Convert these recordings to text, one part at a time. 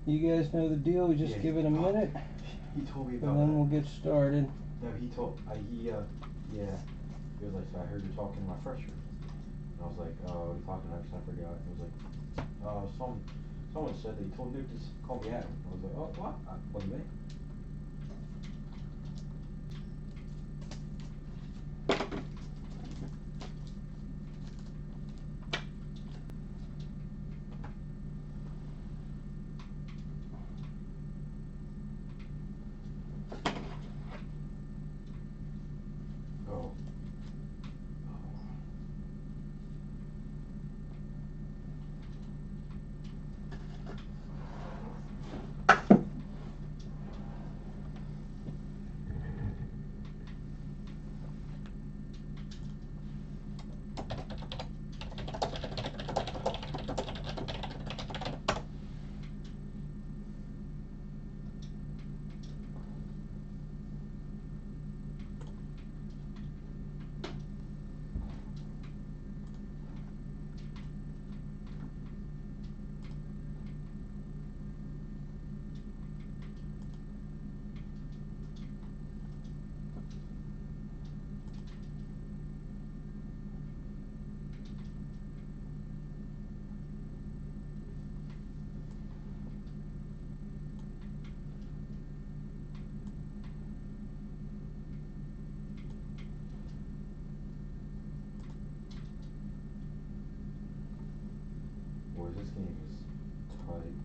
You guys know the deal. We just give it a minute, He told me and about then that. we'll get started. No, yeah. He was like, so I heard you talking to my freshman. And I was like, what are you talking about? I forgot. He was like, someone said that you told Nick to call me Adam. I was like, oh, what? Wasn't me. Oh. Boy, this game is tight.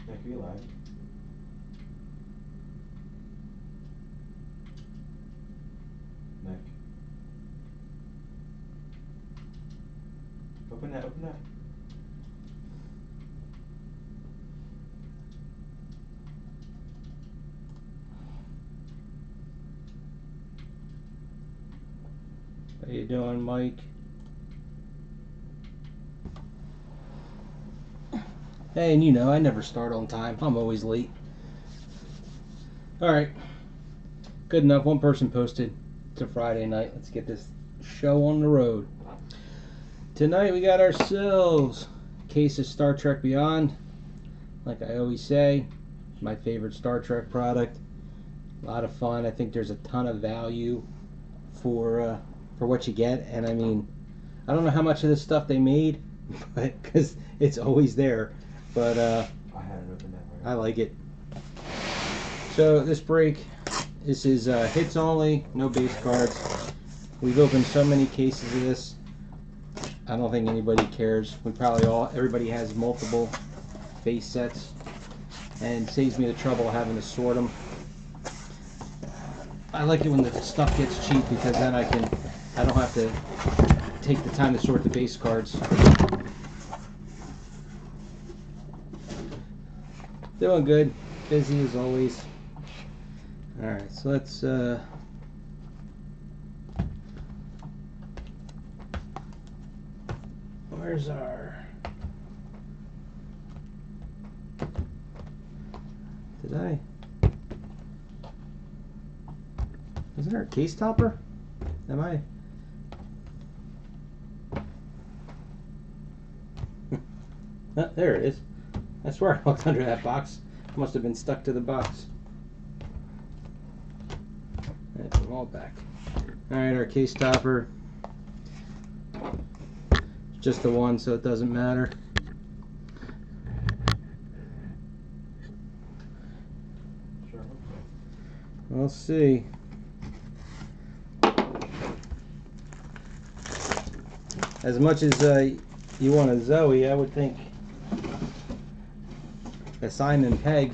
Nick, are you live? Nick. Open that, open that. How you doing, Mike? Hey, and you know, I never start on time. I'm always late. All right. Good enough. One person posted. It's a Friday night. Let's get this show on the road. Tonight we got ourselves a case of Star Trek Beyond. Like I always say, my favorite Star Trek product. A lot of fun. I think there's a ton of value for what you get. And I mean, I don't know how much of this stuff they made, but because it's always there. But I had it open that way. I like it. So this break, this is hits only, no base cards. We've opened so many cases of this. I don't think anybody cares. Everybody has multiple base sets, and it saves me the trouble of having to sort them. I like it when the stuff gets cheap because then I don't have to take the time to sort the base cards. Doing good, busy as always. All right, so let's where's our, isn't there a case topper? Am I? Oh, there it is. I swear I looked under that box. It must have been stuck to the box. Put them all back. Alright, our case topper. Just the one, so it doesn't matter. Sure. We'll see. As much as you want a Zoe, I would think a Simon Pegg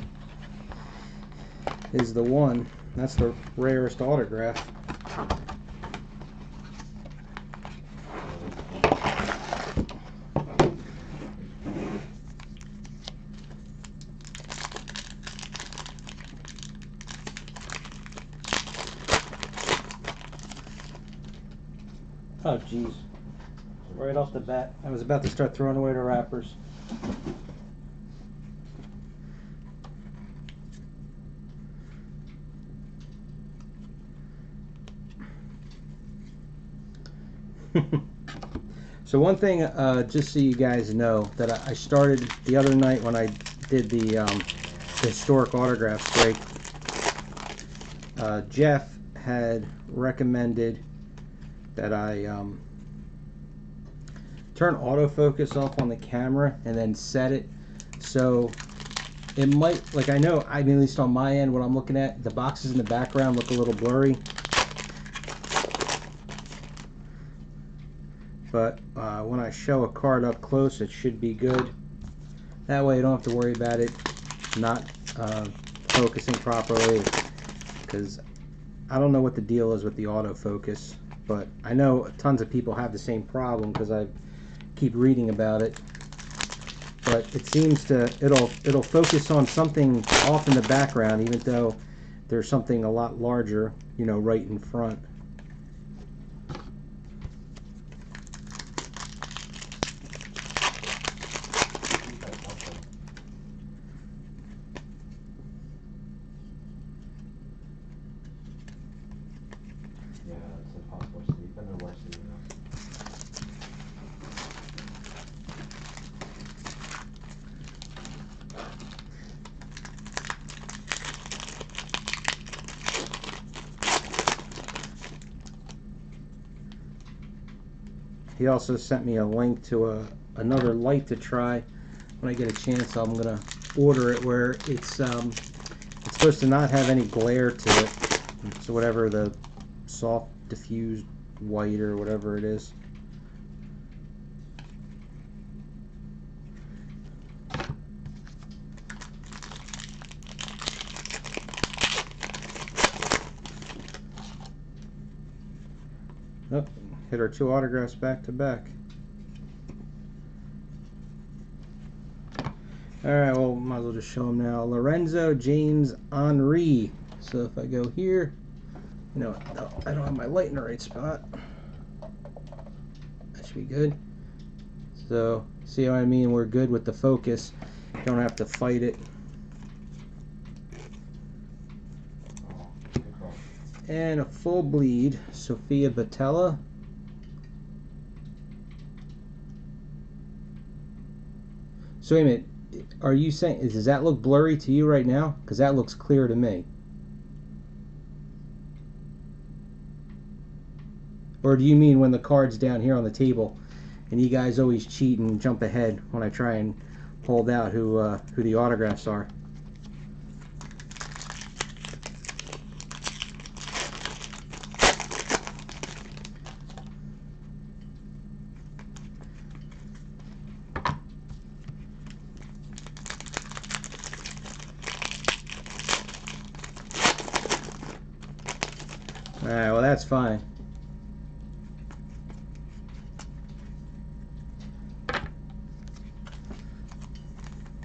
is the one. That's the rarest autograph. Oh, jeez. Right off the bat, I was about to start throwing away the wrappers. So one thing, just so you guys know, that I started the other night when I did the historic autographs break. Jeff had recommended that I turn autofocus off on the camera and then set it so it might, like, I know, I mean, at least on my end, what I'm looking at, the boxes in the background look a little blurry. But when I show a card up close, it should be good. That way you don't have to worry about it not focusing properly, because I don't know what the deal is with the autofocus, but I know tons of people have the same problem because I keep reading about it. But it seems to, it'll focus on something off in the background, even though there's something a lot larger, you know, right in front. Yeah, it's impossible to sleep. And their wife's sleeping now. He also sent me a link to another light to try when I get a chance. I'm gonna order it where it's supposed to not have any glare to it. So whatever the soft diffused white or whatever it is. Oh, hit our 2 autographs back to back. Alright, well, might as well just show them now. Lorenzo James Henry. So if I go here, you know, no, I don't have my light in the right spot. That should be good. So, see what I mean? We're good with the focus. Don't have to fight it. Oh, good call. And a full bleed, Sophia Batella. So wait a minute, are you saying, does that look blurry to you right now? Because that looks clear to me. Or do you mean when the card's down here on the table and you guys always cheat and jump ahead when I try and hold out who the autographs are? Alright, well that's fine.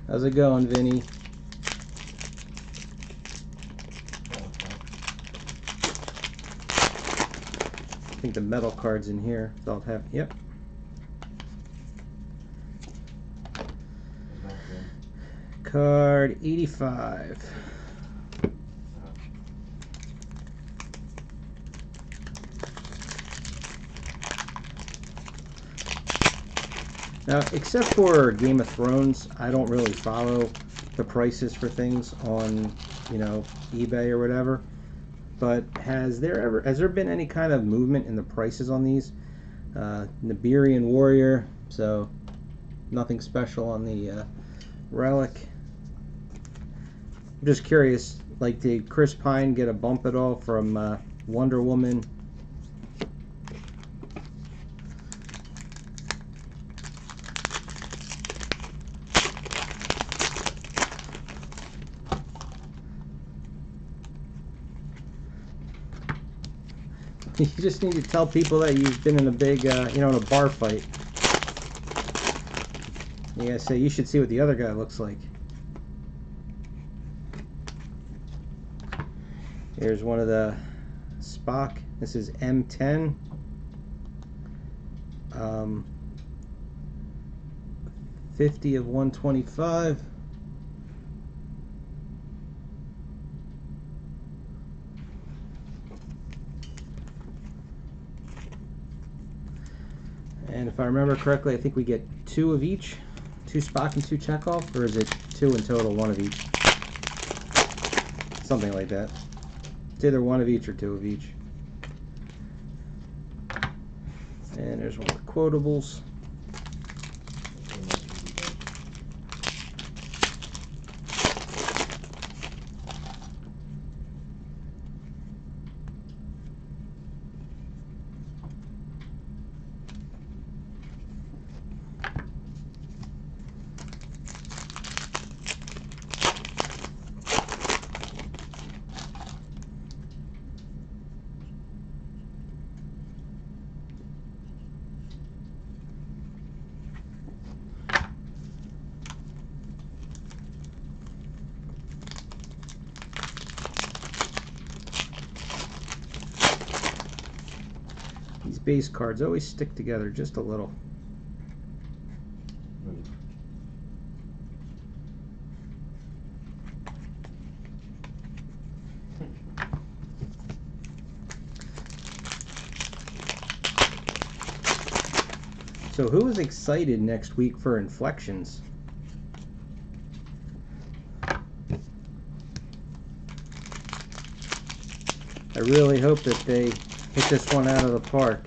How's it going, Vinny? I think the metal card's in here. So I'll have, yep. Is that good? Card 85. Now, except for Game of Thrones, I don't really follow the prices for things on, you know, eBay or whatever. But has there been any kind of movement in the prices on these? Nibirian Warrior, so nothing special on the relic. I'm just curious, like, did Chris Pine get a bump at all from Wonder Woman? You just need to tell people that you've been in a big, you know, in a bar fight. You gotta say, you should see what the other guy looks like. Here's one of the Spock. This is M10. 50 of 125. And if I remember correctly, I think we get 2 of each. 2 Spock and 2 Chekhov, or is it 2 in total, 1 of each? Something like that. It's either 1 of each or 2 of each. And there's one of the quotables. These base cards always stick together just a little. So who is excited next week for Inflections? I really hope that they hit this one out of the park.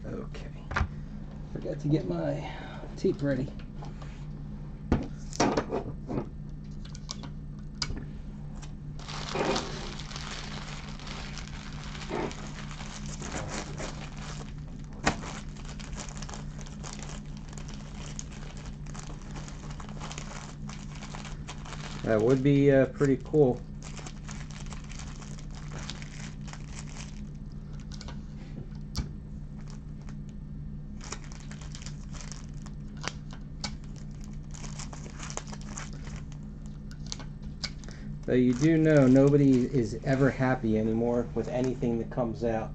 Okay, forgot to get my tape ready. That would be pretty cool. Though you do know nobody is ever happy anymore with anything that comes out.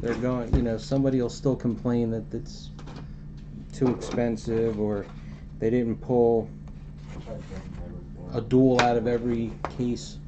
They're going, you know, somebody will still complain that it's too expensive, or they didn't pull a dual out of every case.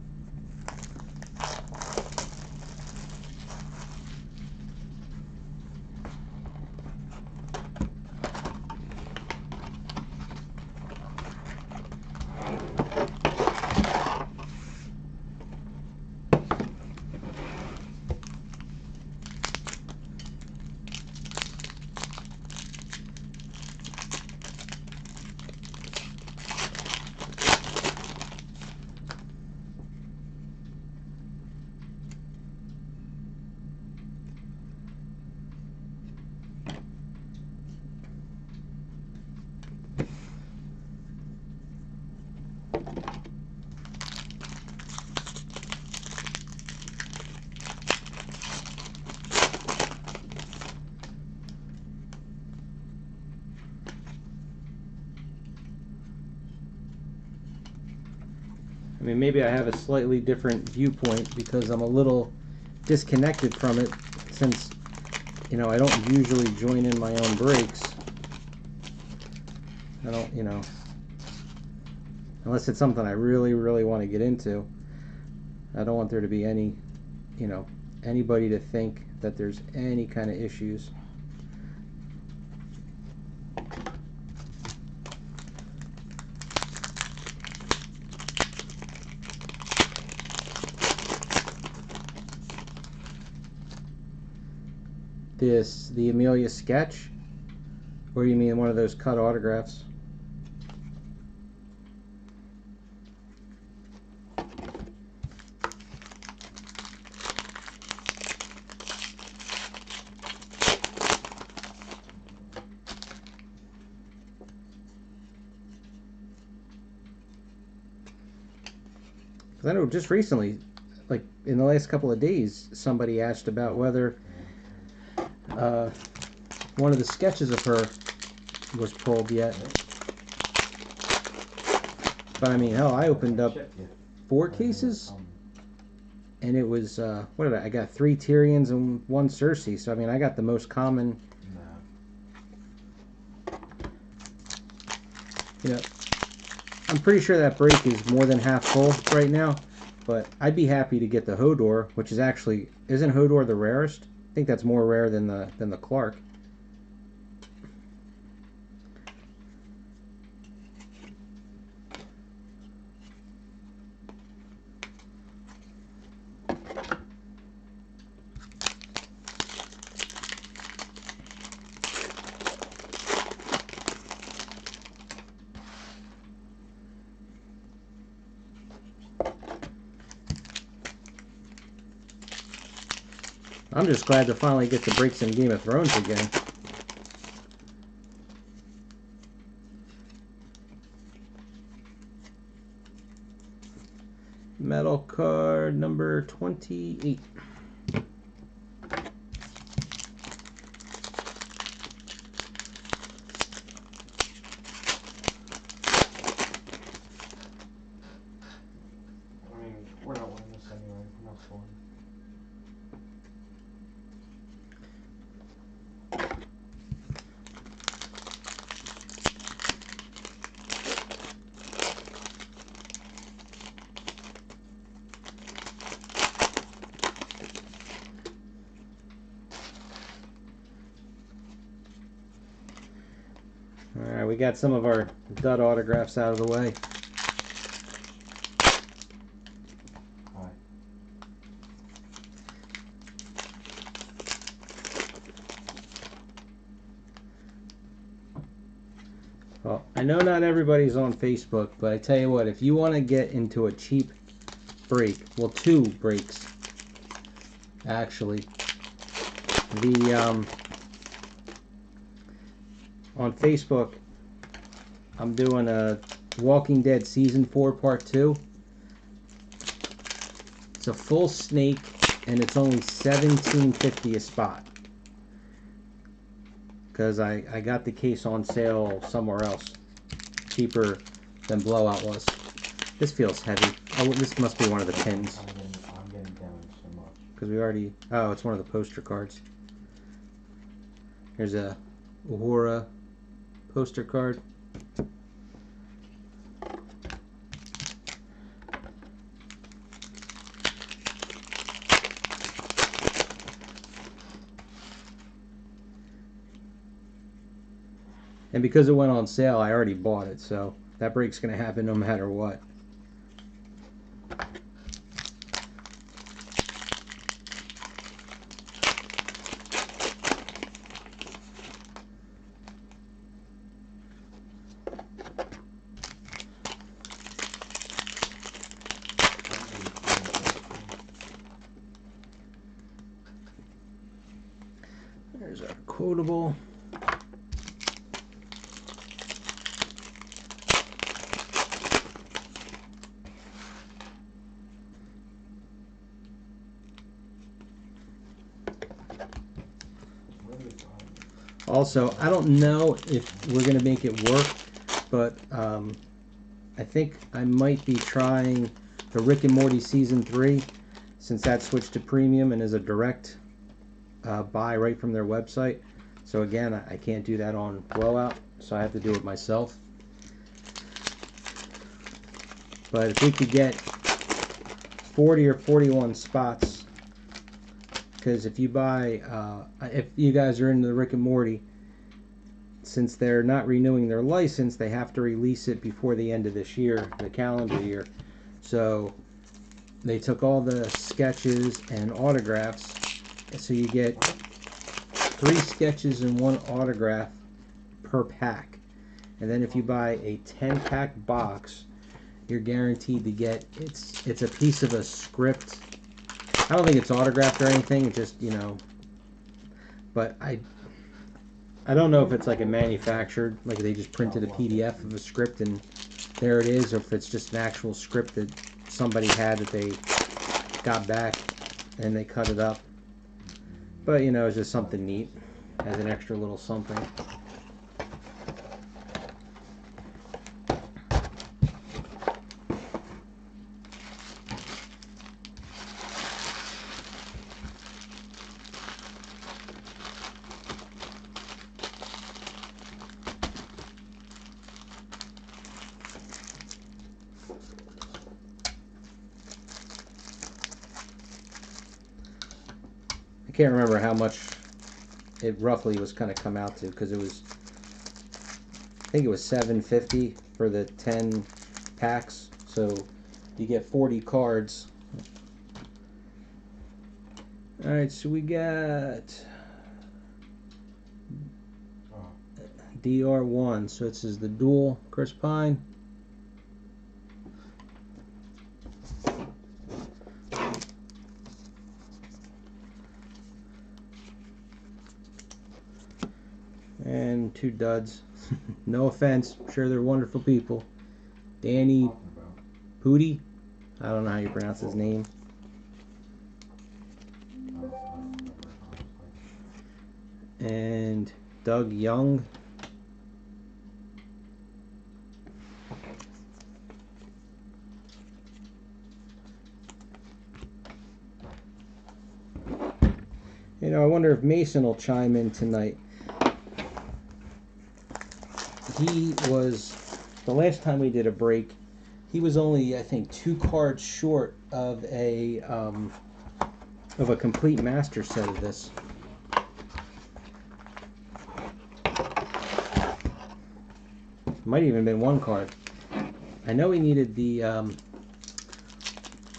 I mean, maybe I have a slightly different viewpoint because I'm a little disconnected from it, since, you know, I don't usually join in my own breaks. I don't, you know, unless it's something I really, really want to get into. I don't want there to be any, you know, anybody to think that there's any kind of issues. The Amelia sketch? Or you mean one of those cut autographs? I know just recently, like in the last couple of days, somebody asked about whether one of the sketches of her was pulled yet. But I mean, hell, I opened up 4 cases, and it was what did I got 3 Tyrians and 1 Cersei. So I mean, I got the most common. You know, I'm pretty sure that break is more than half full right now, but I'd be happy to get the Hodor, which is actually, isn't Hodor the rarest? I think that's more rare than the Clark. I'm just glad to finally get to break some Game of Thrones again. Metal card number 28. I mean, we're not winning this anyway. We're not scoring. Alright, we got some of our dud autographs out of the way. Hi. Well, I know not everybody's on Facebook, but I tell you what, if you want to get into a cheap break, well, 2 breaks, actually. On Facebook, I'm doing a Walking Dead Season 4 Part 2. It's a full snake, and it's only $17.50 a spot. Because I got the case on sale somewhere else. Cheaper than Blowout was. This feels heavy. Oh, this must be one of the pins. I'm getting damaged so much. Because we already... Oh, it's one of the poster cards. Here's a Uhura poster card. And because it went on sale, I already bought it, so that break's going to happen no matter what. There's our quotable. Also, I don't know if we're going to make it work, but I think I might be trying the Rick and Morty Season 3, since that switched to premium and is a direct buy right from their website. So again, I can't do that on Blowout, so I have to do it myself. But if we could get 40 or 41 spots, because if you buy, if you guys are into the Rick and Morty, since they're not renewing their license, they have to release it before the end of this year, the calendar year. So they took all the sketches and autographs, so you get 3 sketches and 1 autograph per pack. And then if you buy a 10-pack box, you're guaranteed to get, it's a piece of a script. I don't think it's autographed or anything, it just, you know, but I don't know if it's like a manufactured, like they just printed a PDF of a script and there it is, or if it's just an actual script that somebody had that they got back and they cut it up. But you know, it's just something neat as an extra little something. I can't remember how much it roughly was kind of come out to, because it was, I think it was $7.50 for the 10 packs, so you get 40 cards. All right, so we got DR1, so this is the dual Chris Pine. And 2 duds. No offense, I'm sure they're wonderful people. Danny Pudi, I don't know how you pronounce his name. And Doug Young. You know, I wonder if Mason will chime in tonight. He was, the last time we did a break, he was only, I think, 2 cards short of a complete master set of this. Might even have been 1 card. I know he needed the,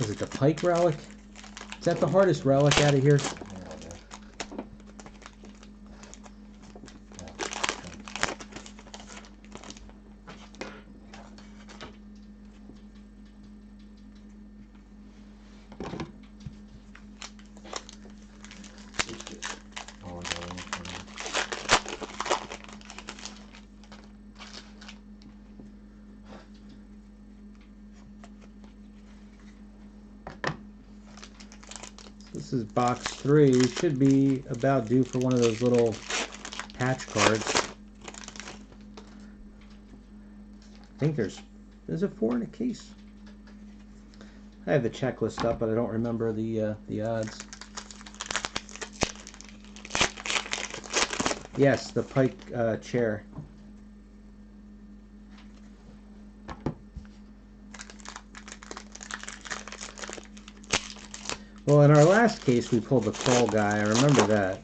is it the Pike relic? Is that the hardest relic out of here? This is box 3. We should be about due for one of those little patch cards. I think there's a 4 in a case. I have the checklist up, but I don't remember the odds. Yes, the Pike chair. Well, in our last case, we pulled the Crawl guy. I remember that.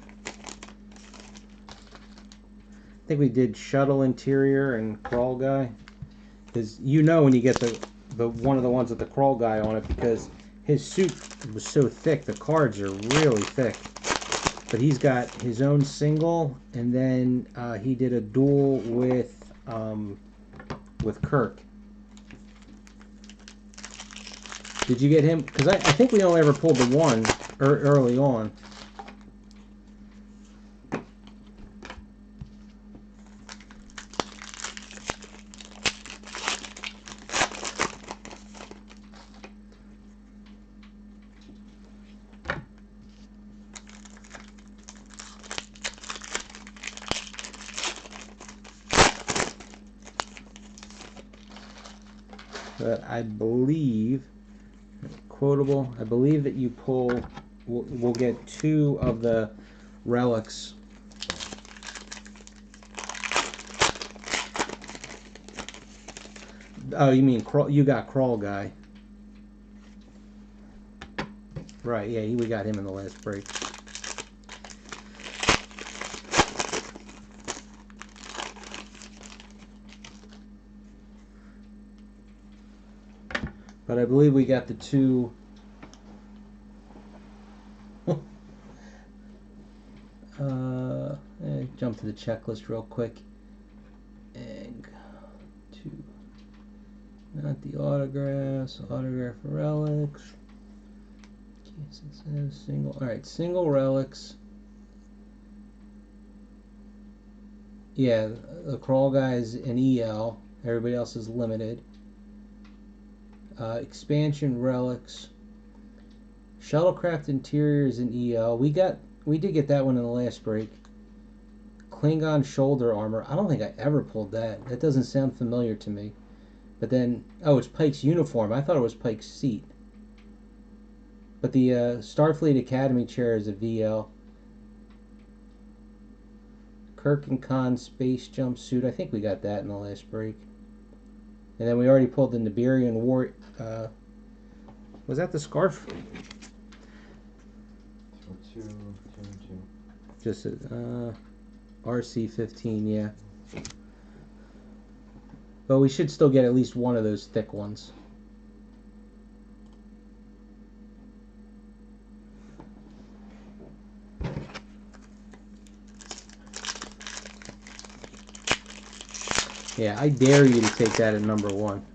I think we did Shuttle Interior and Crawl guy. Because you know when you get the one of the ones with the Crawl guy on it, because his suit was so thick. The cards are really thick. But he's got his own single, and then he did a duel with Kirk. Did you get him? Because I think we only ever pulled the one early on. But I believe, quotable, I believe that you pull, we'll get 2 of the relics. Oh, you mean you got Crawl guy. Right, yeah, we got him in the last break. But I believe we got the 2. Jump to the checklist real quick. And 2. Not the autographs. Autograph relics. Single. All right, single relics. Yeah, the Crawl guy is an EL. Everybody else is limited. Expansion relics. Shuttlecraft interiors in EL. We did get that one in the last break. Klingon shoulder armor. I don't think I ever pulled that. That doesn't sound familiar to me. But then, oh, it's Pike's uniform. I thought it was Pike's seat. But the Starfleet Academy chair is a VL. Kirk and Khan space jumpsuit. I think we got that in the last break. And then we already pulled the Nibirian War. Was that the scarf? Two. Just RC-15, yeah. But we should still get at least one of those thick ones. Yeah, I dare you to take that at number 1.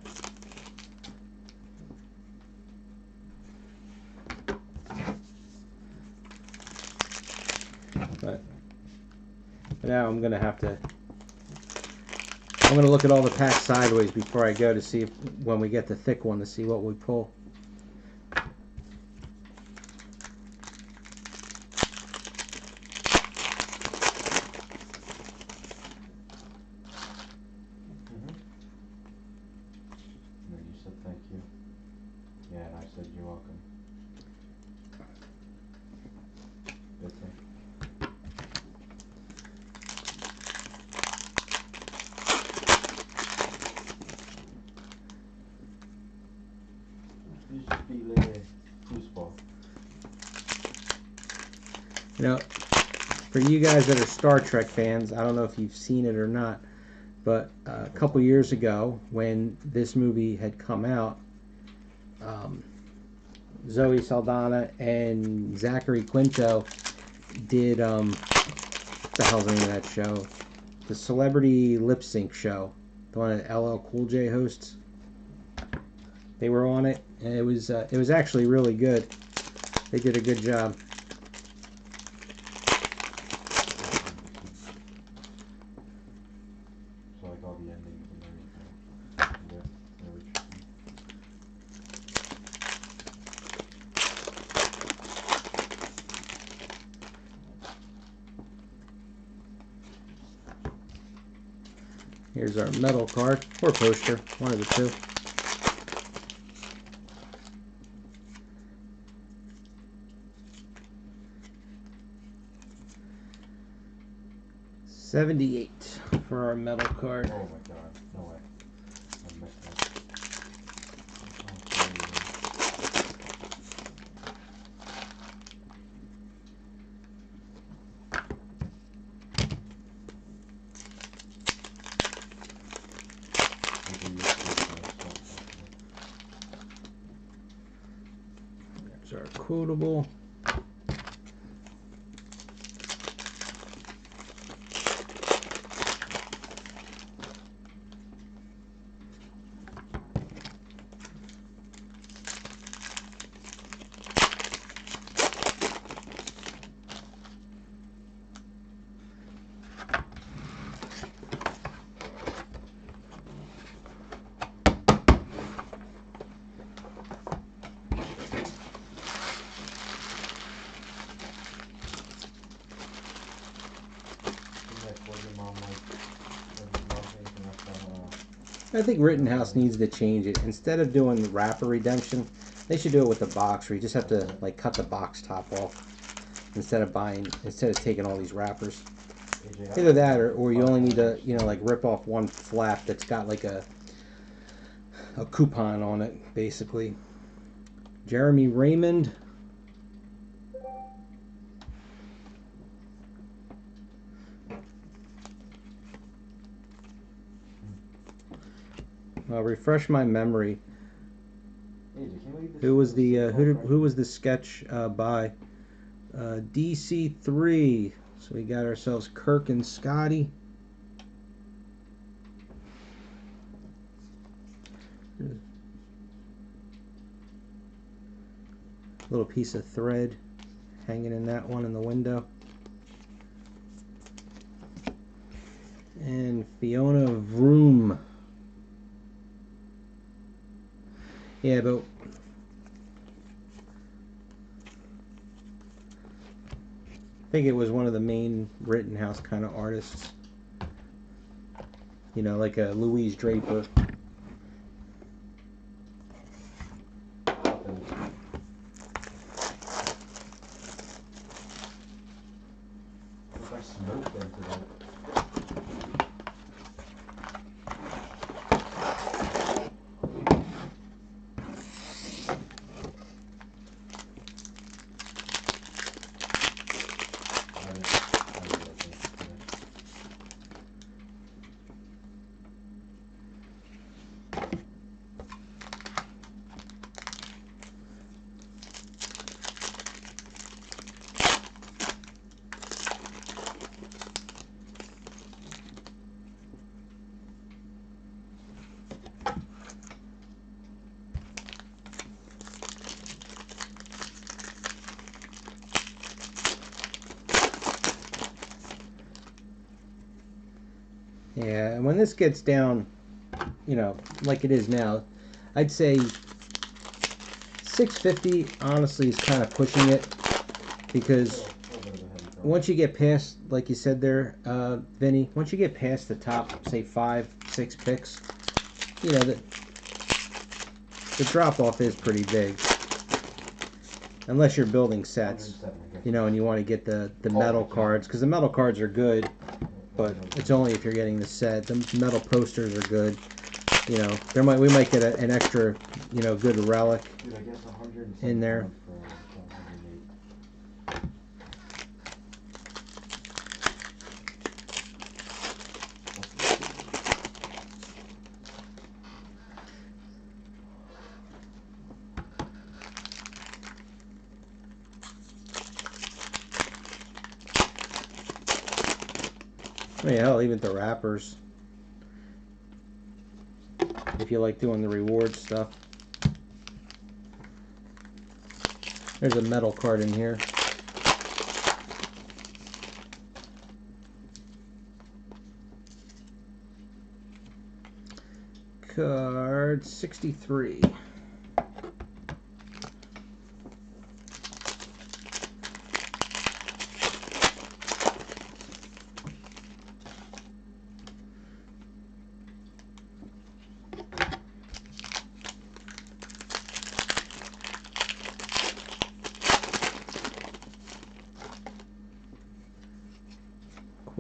But now I'm going to look at all the packs sideways before I go to see if, when we get the thick one, to see what we pull. You know, for you guys that are Star Trek fans, I don't know if you've seen it or not, but a couple years ago when this movie had come out, Zoe Saldana and Zachary Quinto did, what the hell's the name of that show? The Celebrity Lip Sync show, the one that LL Cool J hosts. They were on it, and it was actually really good. They did a good job. So like all the endings and everything. Here's our metal card, or poster, one of the two. $78 for our metal card. Oh my god, no way. I messed up. There's our quotable. I think Rittenhouse needs to change it. Instead of doing the wrapper redemption, they should do it with the box, where you just have to like cut the box top off instead of taking all these wrappers. Either that, or you only need to, you know, like rip off one flap that's got like a coupon on it, basically. Jeremy Raymond. Refresh my memory. Who was the sketch by? DC3. So we got ourselves Kirk and Scotty. Little piece of thread hanging in that one in the window. And Fiona Vroom. Yeah, but I think it was one of the main Rittenhouse kind of artists. You know, like a Louise Draper. If I smoked them today. Yeah, and when this gets down, you know, like it is now, I'd say 650 honestly is kind of pushing it, because once you get past, like you said there, Vinny, once you get past the top, say 5-6 picks, you know, the drop off is pretty big. Unless you're building sets, you know, and you want to get the metal cards, because the metal cards are good, but it's only if you're getting the set. The metal posters are good. You know, we might get an extra, you know, good relic in there. I mean, hell, even the wrappers. If you like doing the reward stuff. There's a metal card in here. Card 63.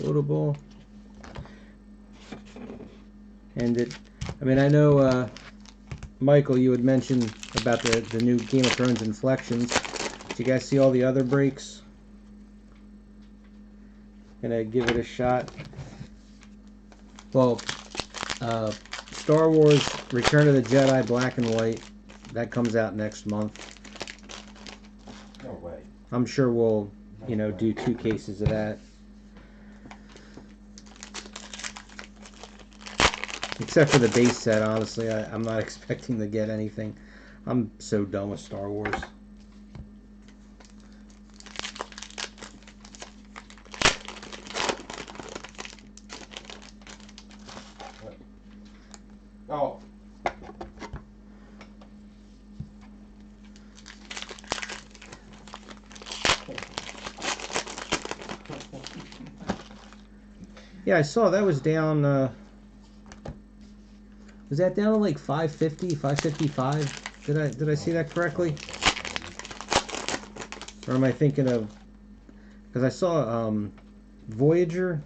Quotable. And it, I mean, I know, Michael, you had mentioned about the new Game of Thrones Inflections. Did you guys see all the other breaks? Gonna give it a shot. Well, Star Wars Return of the Jedi Black and White, that comes out next month. No way. I'm sure we'll, you know, do 2 cases of that. Except for the base set, honestly, I'm not expecting to get anything. I'm so done with Star Wars. Oh. Yeah, I saw that was down, was that down to like 550, 555? Did I see that correctly? Or am I thinking of, because I saw Voyager,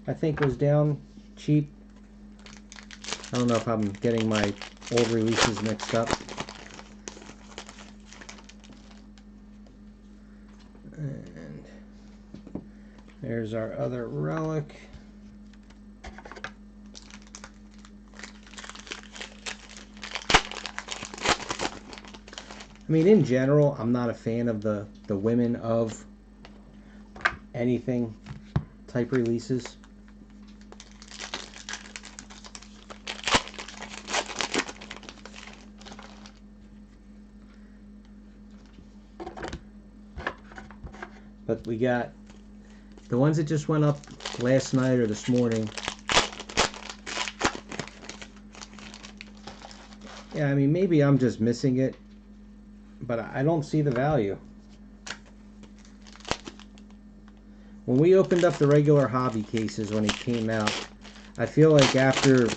I think was down cheap. I don't know if I'm getting my old releases mixed up. And there's our other relic. I mean, in general, I'm not a fan of the women of anything type releases. But we got the ones that just went up last night or this morning. Yeah, I mean, maybe I'm just missing it, but I don't see the value. When we opened up the regular hobby cases when it came out, I feel like after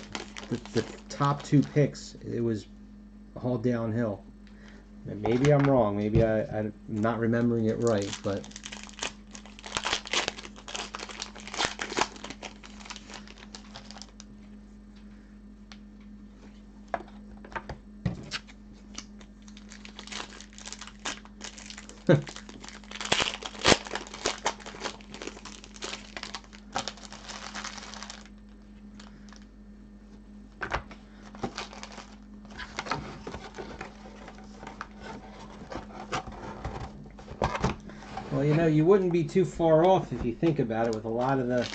the top 2 picks, it was all downhill. And maybe I'm wrong. Maybe I'm not remembering it right, but... Well, you know, you wouldn't be too far off if you think about it, with a lot of the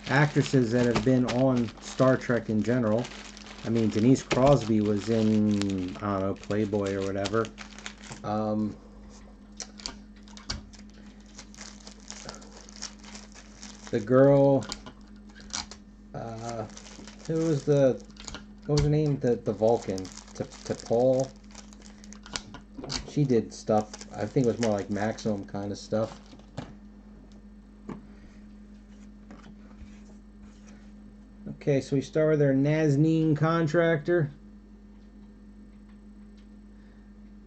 actresses that have been on Star Trek in general. I mean, Denise Crosby was in, I don't know, Playboy or whatever. The girl, who was the, what was her name? The Vulcan, T'Pol. She did stuff, I think it was more like Maximum kind of stuff. Okay, so we start with our Nazneen Contractor,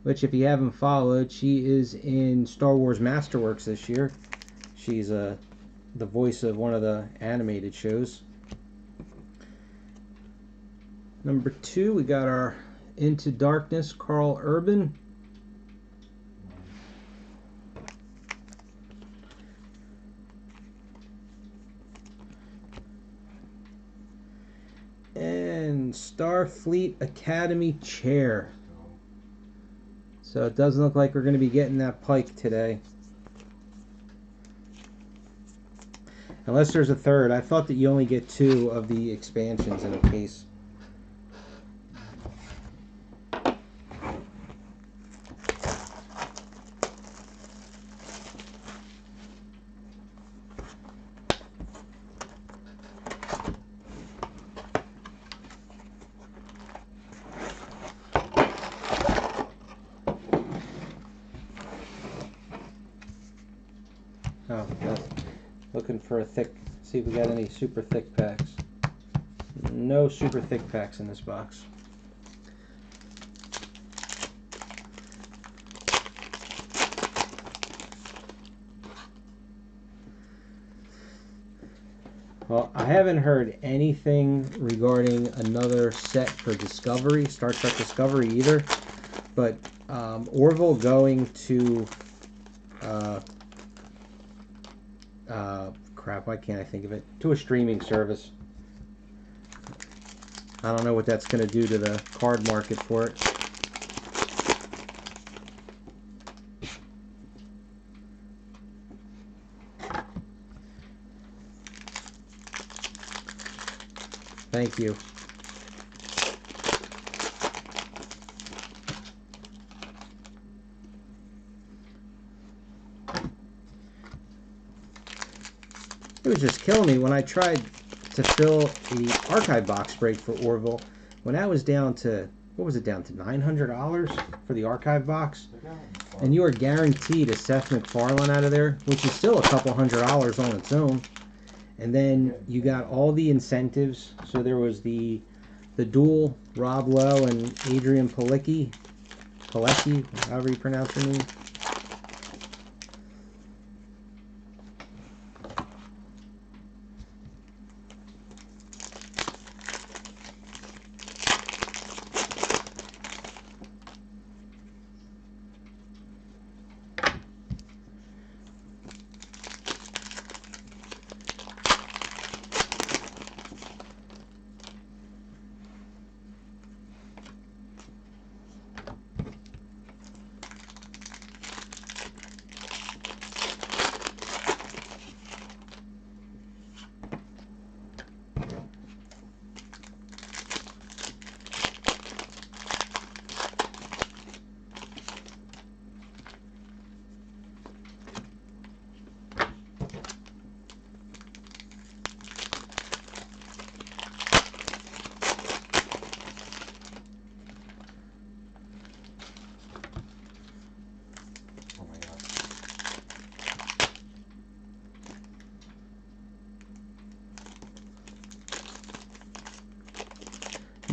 which, if you haven't followed, she is in Star Wars Masterworks this year. She's the voice of one of the animated shows. Number 2, we got our Into Darkness, Karl Urban. And Starfleet Academy Chair. So it doesn't look like we're going to be getting that Pike today. Unless there's a third. I thought that you only get 2 of the expansions in a case. Oh, that's looking for a thick, see if we got any super thick packs. No super thick packs in this box. Well, I haven't heard anything regarding another set for Discovery, Star Trek Discovery either, but Orville going to crap, why can't I think of it? To a streaming service. I don't know what that's going to do to the card market for it. Thank you. It was just killing me when I tried to fill the archive box break for Orville. When that was down to, what was it down to, $900 for the archive box? And you are guaranteed a Seth MacFarlane out of there, which is still a couple $100 on its own. And then you got all the incentives. So there was the dual Rob Lowe and Adrian Palicki, however you pronounce her name.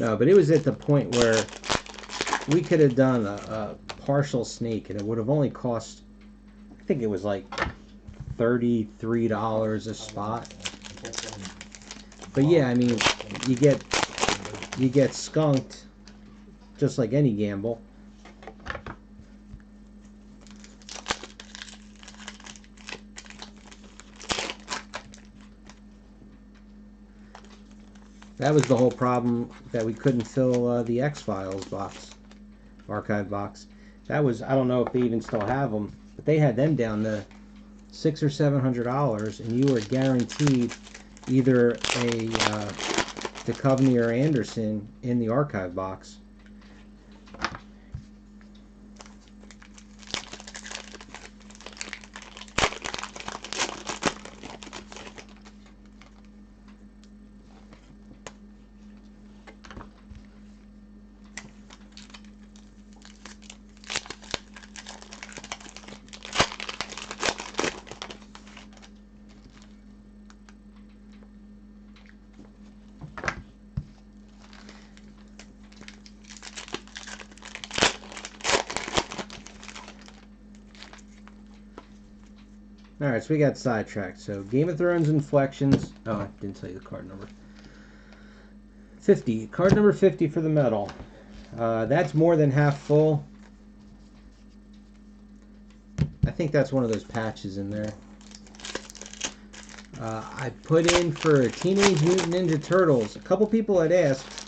No, but it was at the point where we could have done a partial snake, and it would have only cost, I think it was like $33 a spot. But yeah, I mean, you get skunked just like any gamble. That was the whole problem, that we couldn't fill the X-Files box, archive box. That was, I don't know if they even still have them, but they had them down to $600 or $700, and you were guaranteed either a Duchovny or Anderson in the archive box. Alright, so we got sidetracked. So Game of Thrones Inflections. Oh, I didn't tell you the card number. 50. Card number 50 for the metal. That's more than half full. I think that's one of those patches in there. I put in for Teenage Mutant Ninja Turtles. A couple people had asked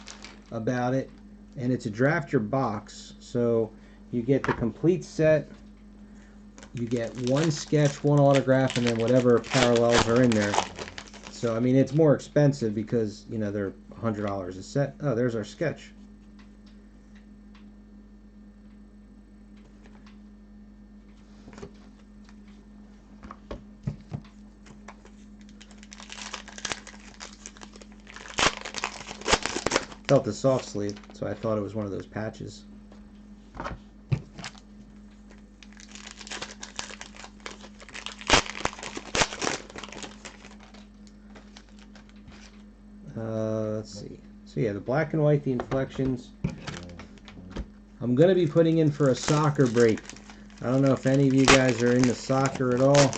about it, and it's a draft your box. So you get the complete set. You get one sketch, one autograph, and then whatever parallels are in there. So, I mean, it's more expensive because, you know, they're $100 a set. Oh, there's our sketch. Felt the soft sleeve, so I thought it was one of those patches. Let's see. So yeah, the black and white, the inflections. I'm going to be putting in for a soccer break. I don't know if any of you guys are into soccer at all.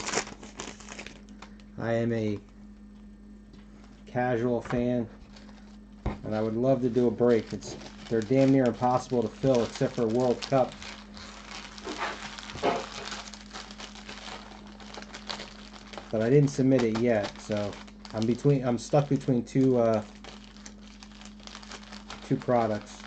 I am a casual fan, and I would love to do a break. They're damn near impossible to fill except for World Cup. But I didn't submit it yet, so I'm stuck between two products.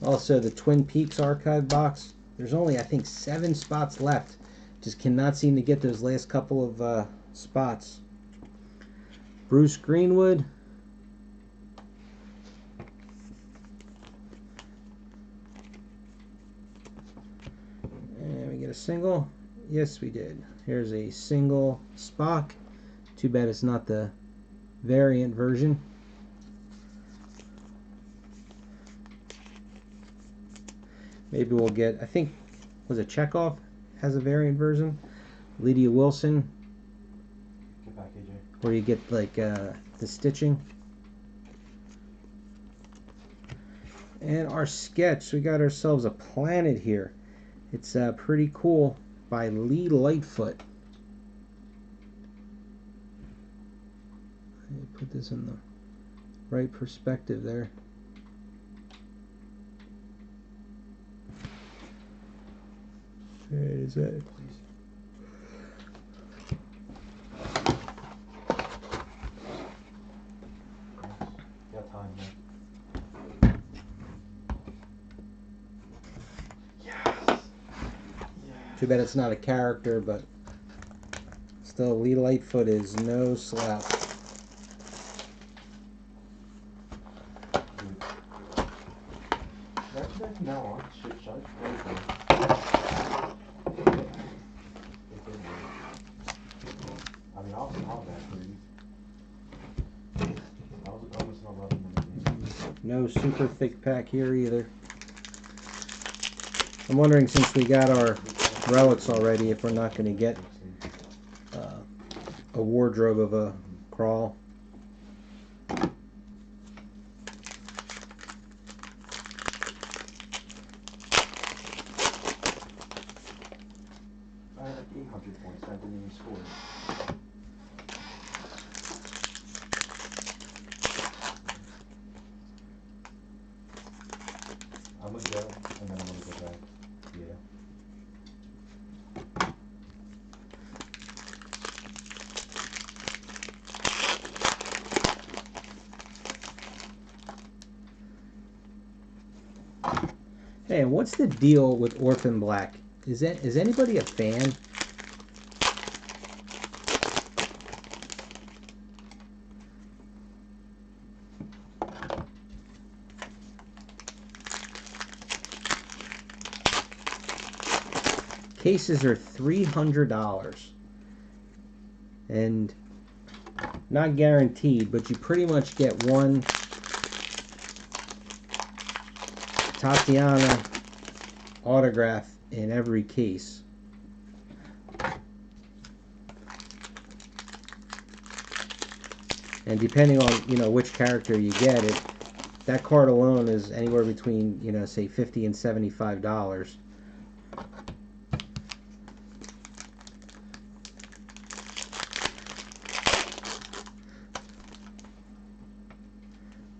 Also, the Twin Peaks archive box. There's only, I think, 7 spots left. Just cannot seem to get those last couple of spots. Bruce Greenwood. And we get a single. Yes, we did. Here's a single Spock. Too bad it's not the variant version. Maybe we'll get, I think, was it Chekhov has a variant version? Lydia Wilson. Get back, AJ. Where you get like the stitching. And our sketch, we got ourselves a planet here. It's pretty cool, by Lee Lightfoot. Let me put this in the right perspective there. Where is that? Please. Got time, man. Yes. Too bad it's not a character, but still, Lee Lightfoot is no slouch. Actually, from now on, should I play it? I mean, I was back for you. I was almost an 11-minute game. No super thick pack here either. I'm wondering, since we got our relics already, if we're not going to get a wardrobe of a crawl. I had like 800 points. I didn't even score it. I'm gonna go, and then I'm gonna go back. Yeah. Hey, what's the deal with Orphan Black? Is anybody a fan? Cases are $300, and not guaranteed, but you pretty much get one Tatiana autograph in every case. And depending on, you know, which character you get, that card alone is anywhere between, you know, say $50 and $75.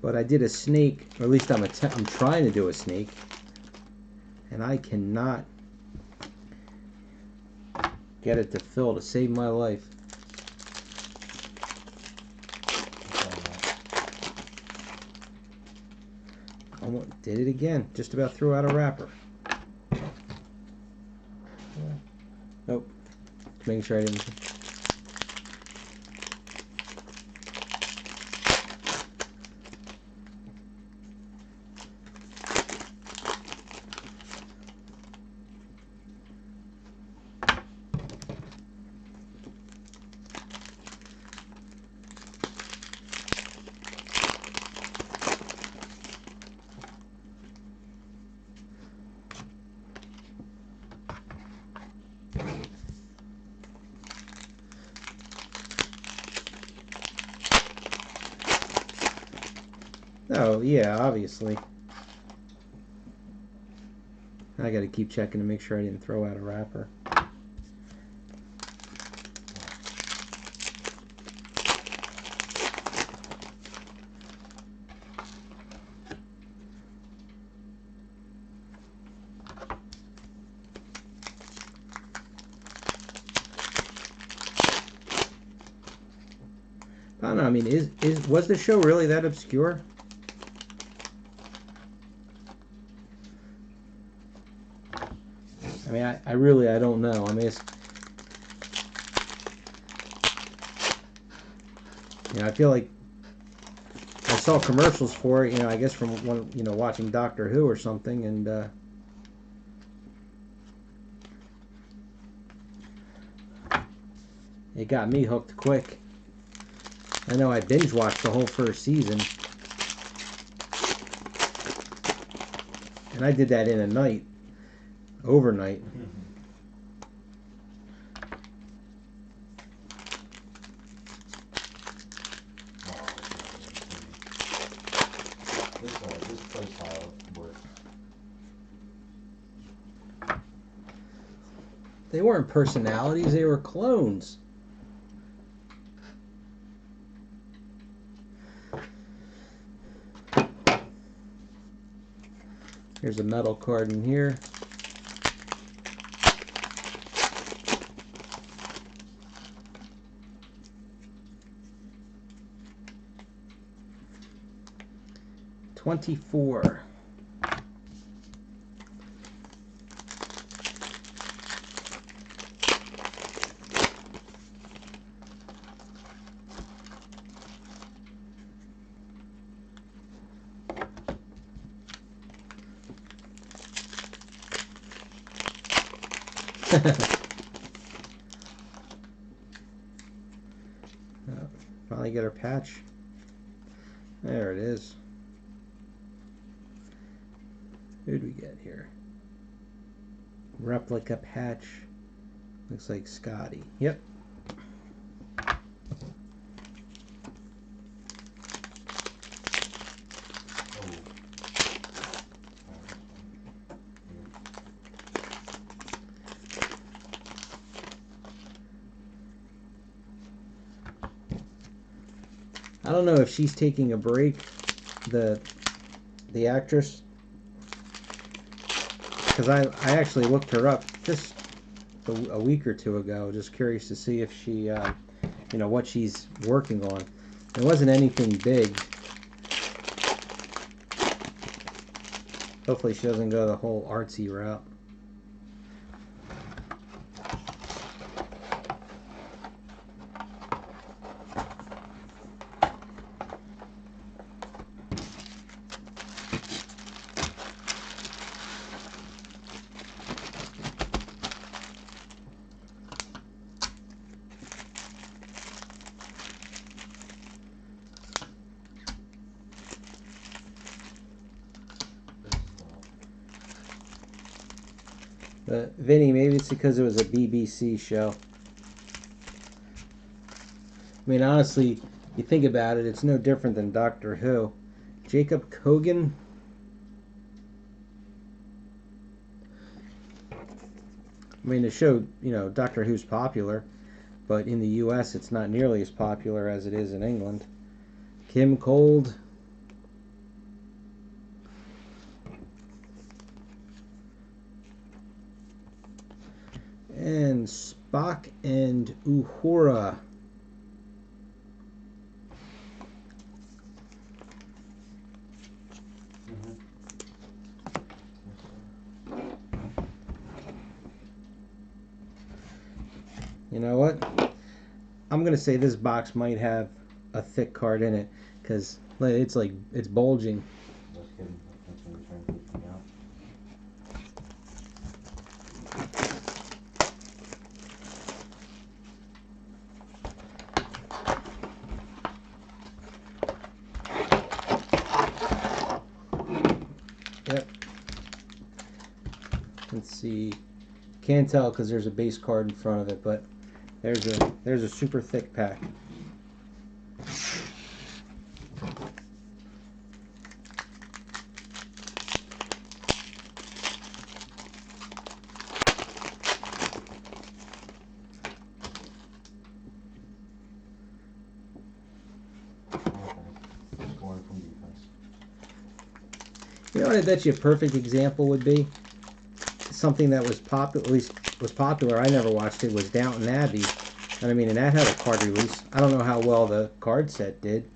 But I did a snake, or at least I'm trying to do a snake, and I cannot get it to fill to save my life. Almost did it again. Just about threw out a wrapper. Nope. Making sure I didn't. Oh, yeah, obviously. I gotta keep checking to make sure I didn't throw out a wrapper. I don't know, I mean, was the show really that obscure? I mean, I really don't know. I mean, you know, I feel like I saw commercials for it, you know, I guess from one, you know, watching Doctor Who or something, and it got me hooked quick. I know I binge watched the whole first season, and I did that in a night, overnight. This play style works. They weren't personalities, they were clones. Here's a metal card in here. $24. Finally get our patch. There it is. Who'd we get here? Replica patch. Looks like Scotty. Yep. I don't know if she's taking a break, the actress, because I actually looked her up just a week or two ago, just curious to see if she, you know, what she's working on. It wasn't anything big. Hopefully she doesn't go the whole artsy route. Vinny, maybe it's because it was a BBC show. I mean, honestly, you think about it, it's no different than Doctor Who. Jacob Kogan. I mean, the show, you know, Doctor Who's popular, but in the U.S. it's not nearly as popular as it is in England. Kim Cold. And Spock and Uhura. You know what? I'm going to say this box might have a thick card in it because it's like, it's bulging. That's good. That's when you're trying to keep them out. Yep. Let's see. Can't tell because there's a base card in front of it, but there's a super thick pack. Scoring from defense. You know what I bet you a perfect example would be? Something that was popular, at least was popular, I never watched it, was Downton Abbey. And I mean, and that had a card release. I don't know how well the card set did.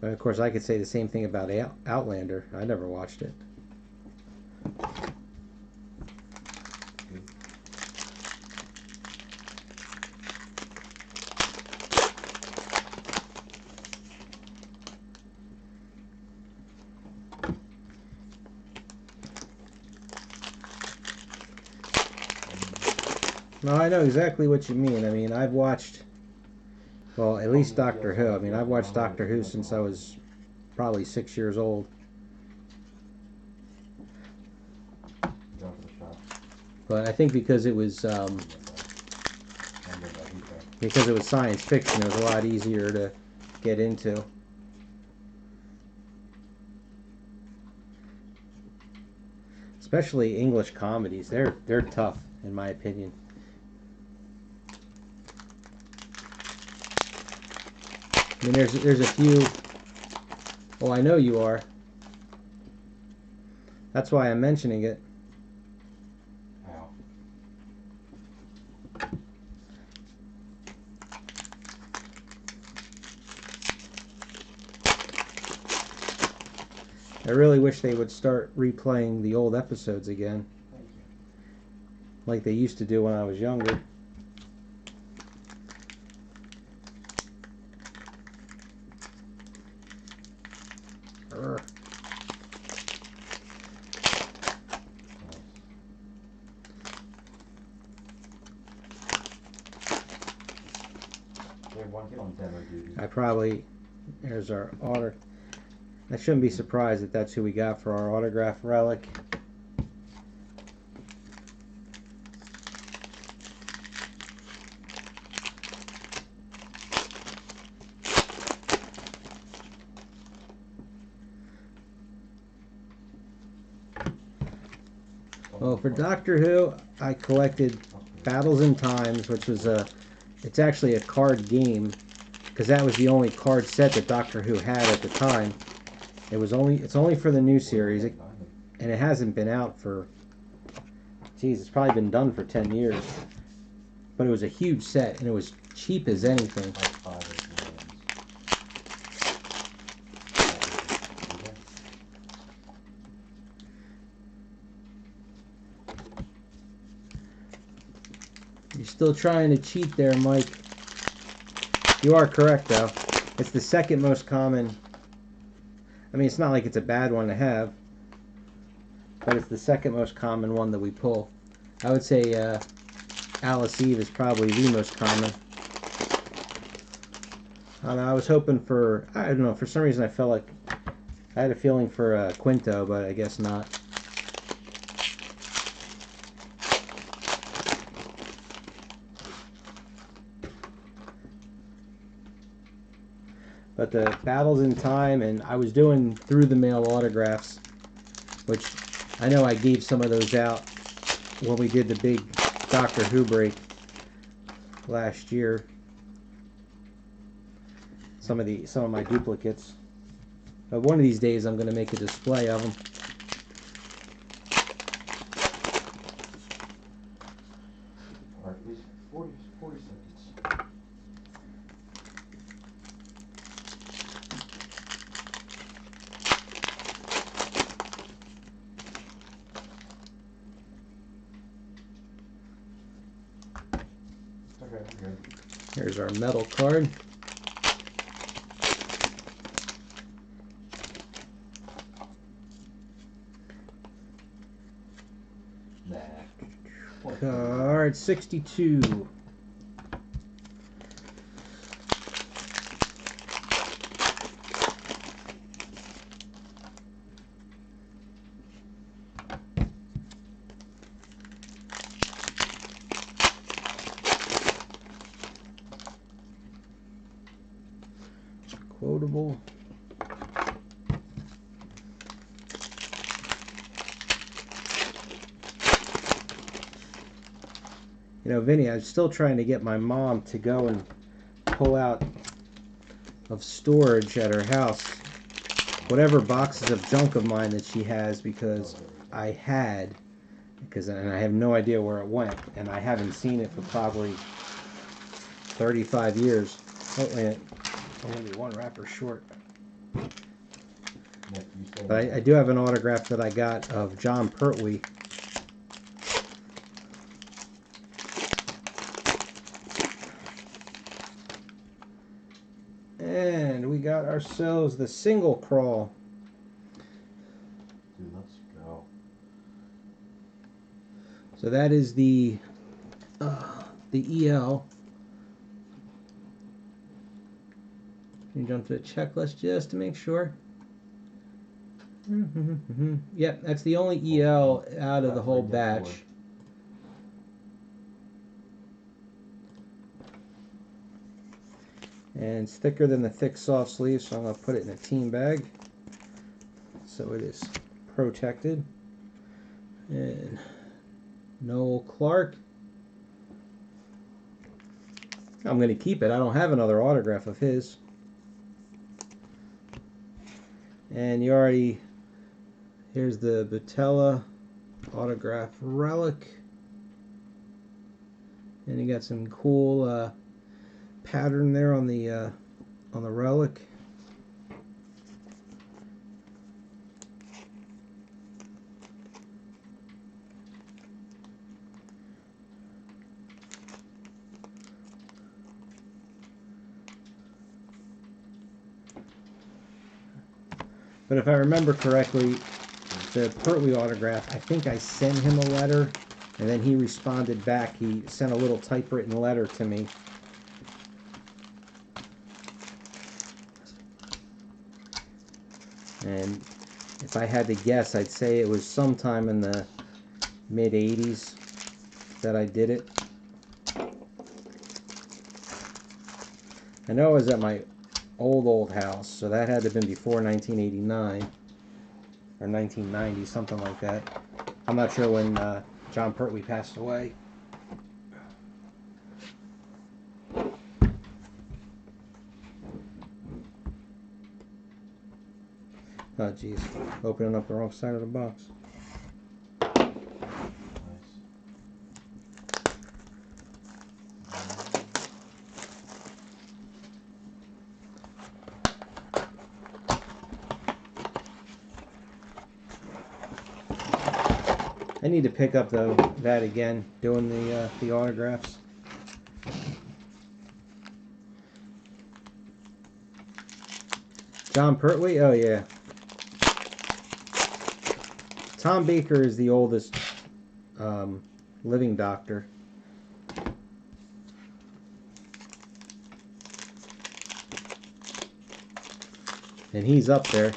But of course, I could say the same thing about Outlander. I never watched it. No, I know exactly what you mean. I mean, I've watched, well, at least Doctor Who. I mean, I've watched Doctor Who since I was probably 6 years old. But I think because it was science fiction, it was a lot easier to get into. Especially English comedies. They're tough, in my opinion. I mean, there's a few. Well, I know you are. That's why I'm mentioning it. How? I really wish they would start replaying the old episodes again, Thank you. like they used to do when I was younger. Get on demo duty. I probably, there's our I shouldn't be surprised if that's who we got for our autograph relic. Well, for Doctor Who, I collected Battles in Times, which was it's actually a card game, because that was the only card set that Doctor Who had at the time. It's only for the new series, and it hasn't been out for, geez, it's probably been done for 10 years. But it was a huge set, and it was cheap as anything. You're still trying to cheat there, Mike. You are correct, though. It's the second most common. I mean, it's not like it's a bad one to have, but it's the second most common one that we pull. I would say Alice Eve is probably the most common. I don't know, I was hoping for, I don't know, for some reason I felt like I had a feeling for Quinto, but I guess not. But the Battles in Time, and I was doing through the mail autographs, which I know I gave some of those out when we did the big Doctor Who break last year. Some of my duplicates. But one of these days I'm going to make a display of them. All right, please, 40 seconds. Okay. Here's our metal card. Card 62. Quotable. You know, Vinny, I'm still trying to get my mom to go and pull out of storage at her house whatever boxes of junk of mine that she has, because I have no idea where it went, and I haven't seen it for probably 35 years. Oh, wait, only one wrapper short. But I do have an autograph that I got of John Pertwee. And we got ourselves the single crawl. Dude, let's go. So that is the EL. Can you jump to the checklist just to make sure? Yep, that's the only EL out of the whole batch. And it's thicker than the thick soft sleeve, so I'm going to put it in a team bag so it is protected. And Noel Clarke. I'm going to keep it. I don't have another autograph of his. And you already, here's the Botella autograph relic. And you got some cool pattern there on the relic. But if I remember correctly, the Pertwee autograph, I think I sent him a letter, and then he responded back. He sent a little typewritten letter to me. And if I had to guess, I'd say it was sometime in the mid 80s that I did it. I know I was at my old house, so that had to have been before 1989 or 1990, something like that. I'm not sure when John Pertwee passed away. Oh geez, opening up the wrong side of the box. I need to pick up that again, doing the autographs. John Pertwee, oh yeah. Tom Baker is the oldest living doctor. And he's up there.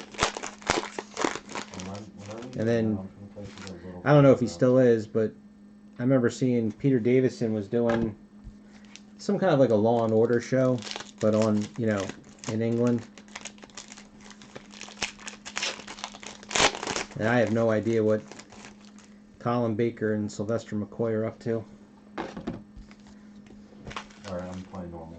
And then, I don't know if he still is, but I remember seeing Peter Davison was doing some kind of like a Law and Order show, but on, you know, in England. And I have no idea what Colin Baker and Sylvester McCoy are up to. Alright, I'm playing normal.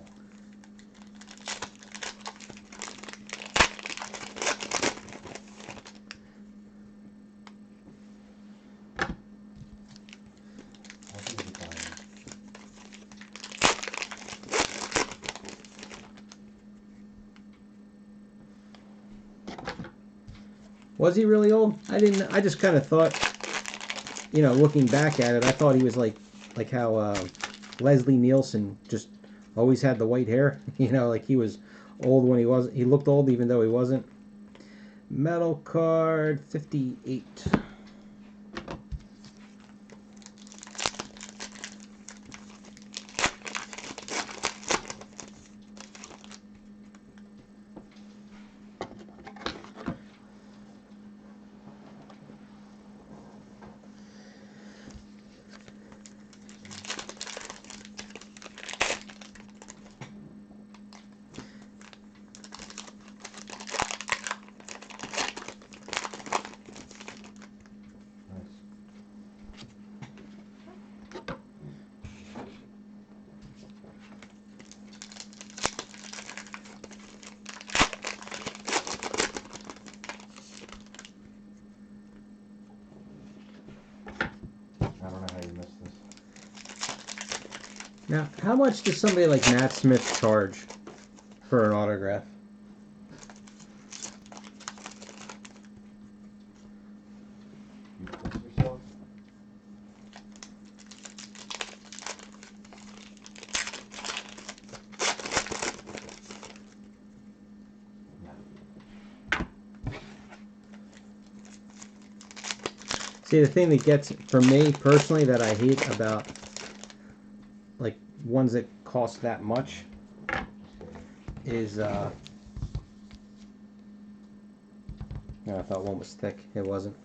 Was he really old? I just kind of thought, you know, looking back at it, I thought he was like how Leslie Nielsen just always had the white hair. You know, like he was old when he wasn't. He looked old even though he wasn't. Metal card 58. Now, how much does somebody like Matt Smith charge for an autograph? You piss yourself? See, the thing that gets, for me personally, that I hate about like ones that cost that much is no, I thought one was thick. It wasn't.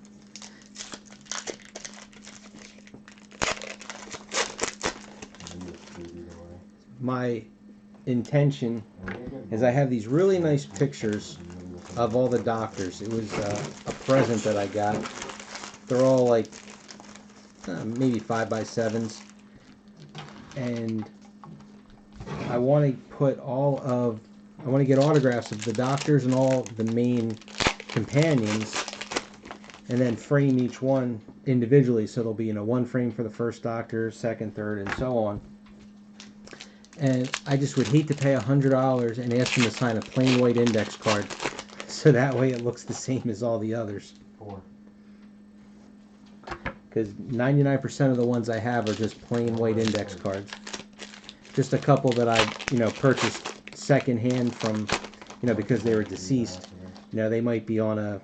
My intention is I have these really nice pictures of all the doctors. It was a present that I got. They're all like maybe 5x7s, and I want to put I want to get autographs of the doctors and all the main companions, and then frame each one individually. So there'll be, you know, one frame for the first doctor, second, third, and so on. And I just would hate to pay $100 and ask them to sign a plain white index card, so that way it looks the same as all the others. Because 99% of the ones I have are just plain white index cards. Just a couple that I, you know, purchased secondhand from, you know, because they were deceased. You know, they might be on a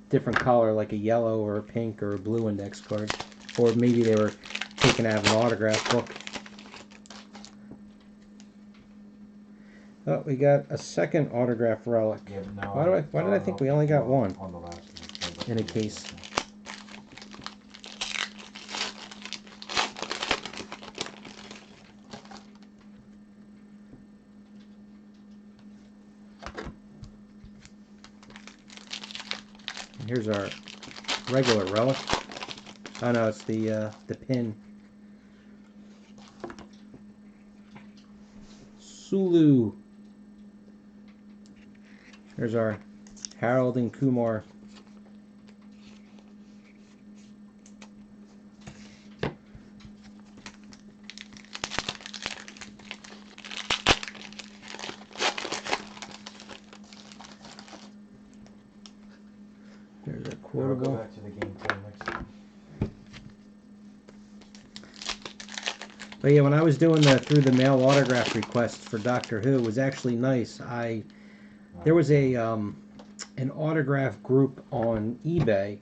different color, like a yellow or a pink or a blue index card. Or maybe they were taken out of an autograph book. Oh, we got a second autograph relic. Yeah, but no. Why did I think we only got one? On the last one. In a case. Here's our regular relic. Oh no, it's the pin. Sulu. Here's our Harold and Kumar. There's a quotable. Go back to the game till next time. But yeah, when I was doing the through the mail autograph request for Doctor Who, it was actually nice. There was a an autograph group on eBay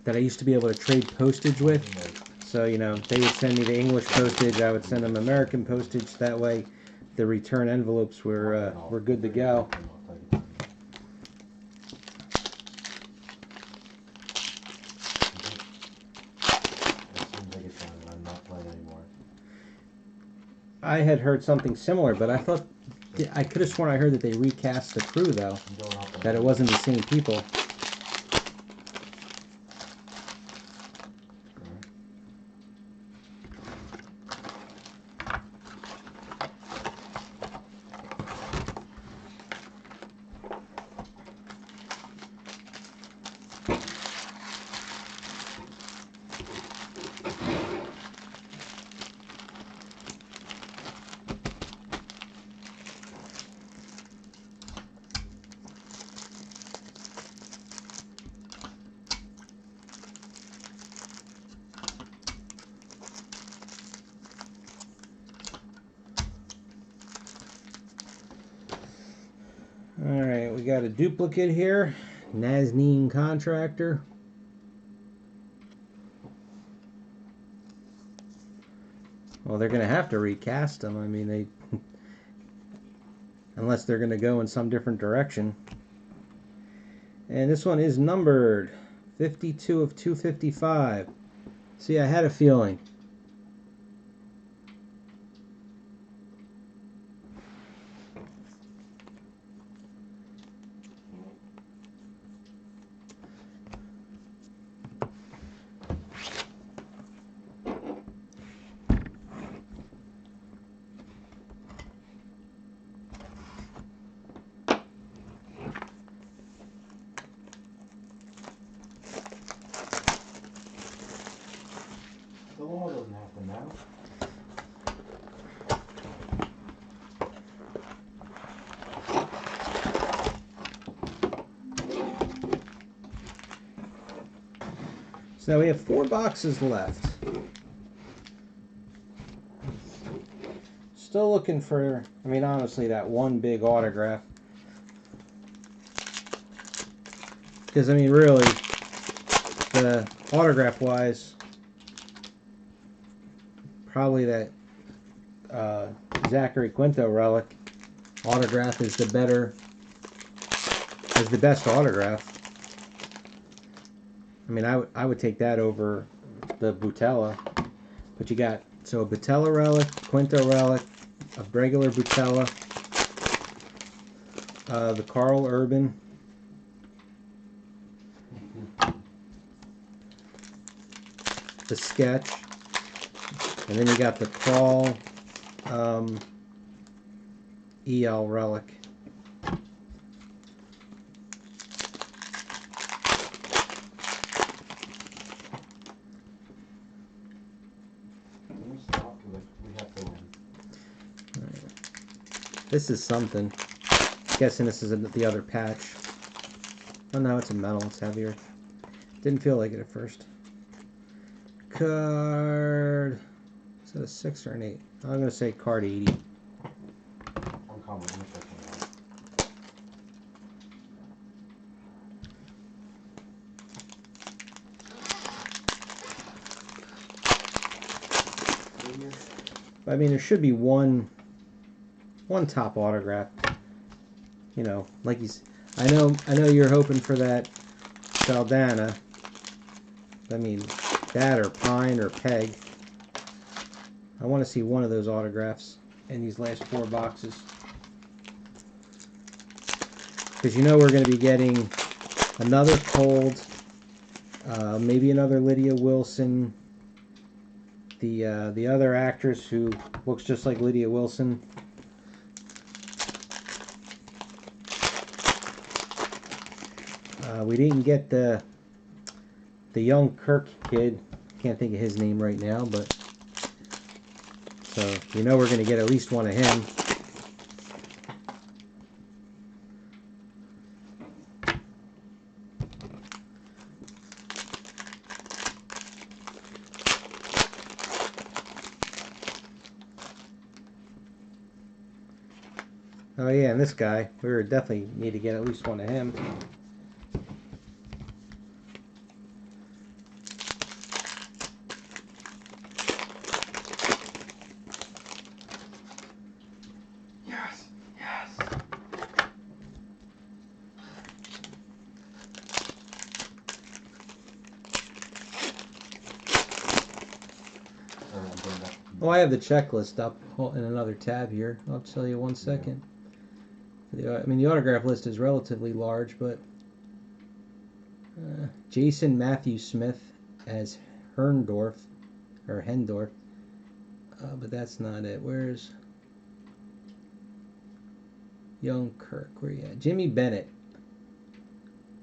that I used to be able to trade postage with. So, you know, they would send me the English postage, I would send them American postage. That way, the return envelopes were good to go. I had heard something similar, but I thought I could have sworn I heard that they recast the crew though, that it wasn't the same people. Alright, we got a duplicate here. Nazneen Contractor. Well, they're going to have to recast them. I mean, they... unless they're going to go in some different direction. And this one is numbered 52 of 255. See, I had a feeling. The law doesn't have to know. So we have 4 boxes left. Still looking for, I mean, honestly, that one big autograph. Because, I mean, really, the autograph-wise, probably that Zachary Quinto relic autograph is the best autograph. I mean, I would take that over the Butella. But you got, so a Butella relic, Quinto relic, a regular Butella, the Carl Urban, the sketch, and then you got the Paul EL relic. This is something. Guessing this is the other patch. Oh no, it's a metal. It's heavier. Didn't feel like it at first. Card. Is that a 6 or an 8? I'm going to say card 80. I mean, there should be one top autograph. you know, like he's. I know you're hoping for that Saldana. I mean, that or Pine or Peg. I want to see one of those autographs in these last 4 boxes. Because you know we're going to be getting another Cold, maybe another Lydia Wilson, the other actress who looks just like Lydia Wilson. We didn't get the young Kirk kid. Can't think of his name right now, but so you know we're going to get at least one of him. Oh yeah, and this guy, we were definitely need to get at least one of him. Yes, yes. Oh, I have the checklist up in another tab here. I'll tell you 1 second. I mean, the autograph list is relatively large, but Jason Matthew Smith as Hendorf, but that's not it. Where's young Kirk? Where you at? Jimmy Bennett.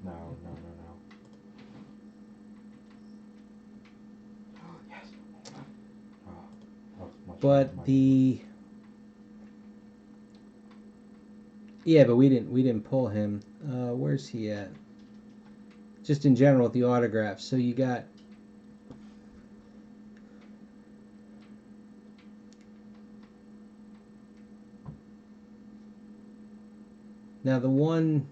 No. Yes. But the yeah, but we didn't pull him. Where's he at? Just in general with the autographs. So you got now the one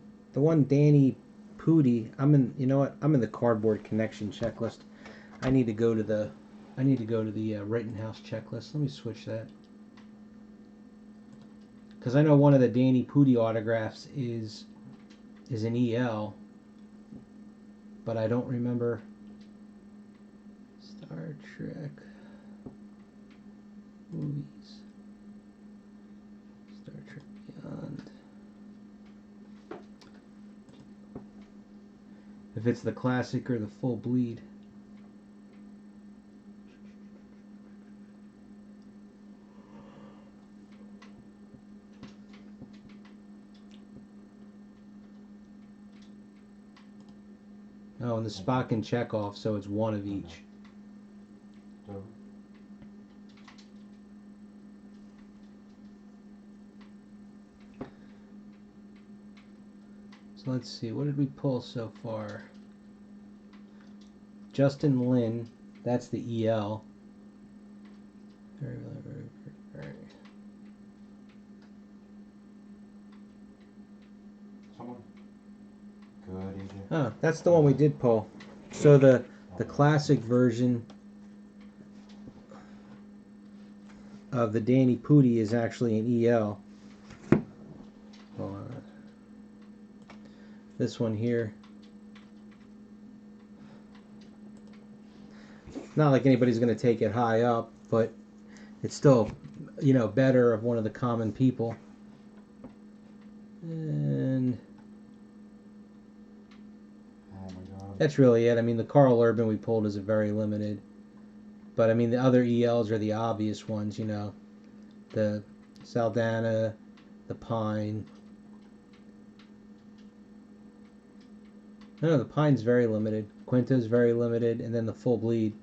Danny Pudi. You know what? I'm in the Cardboard Connection checklist. I need to go to the Rittenhouse checklist. Let me switch that. Because I know one of the Danny Pudi autographs is an EL, but I don't remember. Star Trek movies. Star Trek Beyond. If it's the classic or the full bleed. Oh, and the Spock and Chekhov, so it's one of each. So let's see, what did we pull so far? Justin Lin, that's the EL. Very. Someone good, AJ. Oh, that's the one we did pull. So the classic version of the Danny Pudi is actually an EL. This one here. Not like anybody's going to take it high up, but it's still, you know, better of one of the common people. And Oh my God. that's really it. I mean, the Carl Urban we pulled is a very limited. But I mean, the other ELs are the obvious ones, you know. The Saldana, the Pine. No, the Pine's very limited. Quinta's very limited, and then the full bleed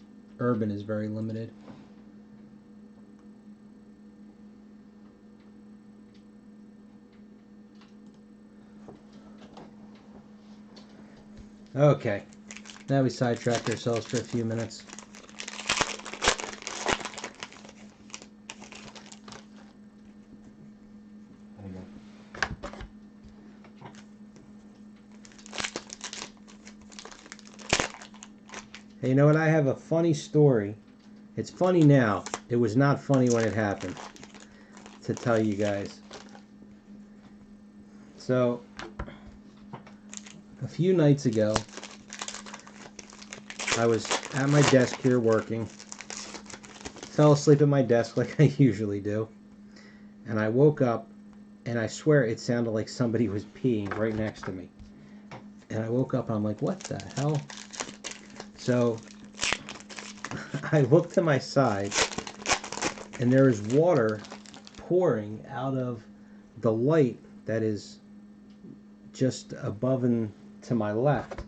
Urban is very limited. Okay, now we sidetracked ourselves for a few minutes. There you go. Hey, you know what? I have a funny story. It's funny now. It was not funny when it happened. To tell you guys. So, a few nights ago, I was at my desk here working. Fell asleep at my desk like I usually do. And I woke up, and I swear it sounded like somebody was peeing right next to me. And I woke up and I'm like, what the hell? So I looked to my side, and there is water pouring out of the light that is just above and to my left.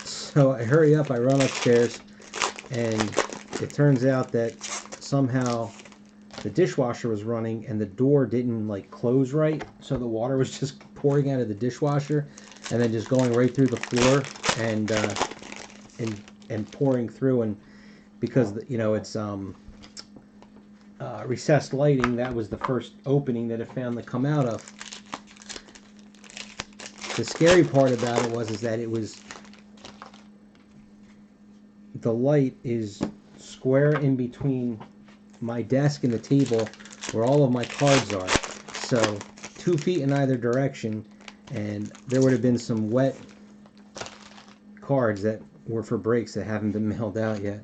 So I hurry up, I run upstairs, and it turns out that somehow the dishwasher was running and the door didn't like close right, so the water was just pouring out of the dishwasher and then just going right through the floor and pouring through. And because you know it's recessed lighting, that was the first opening that it found to come out of. The scary part about it was that it was, the light is square in between my desk and the table where all of my cards are. So 2 feet in either direction, and there would have been some wet cards that were for breaks that haven't been mailed out yet.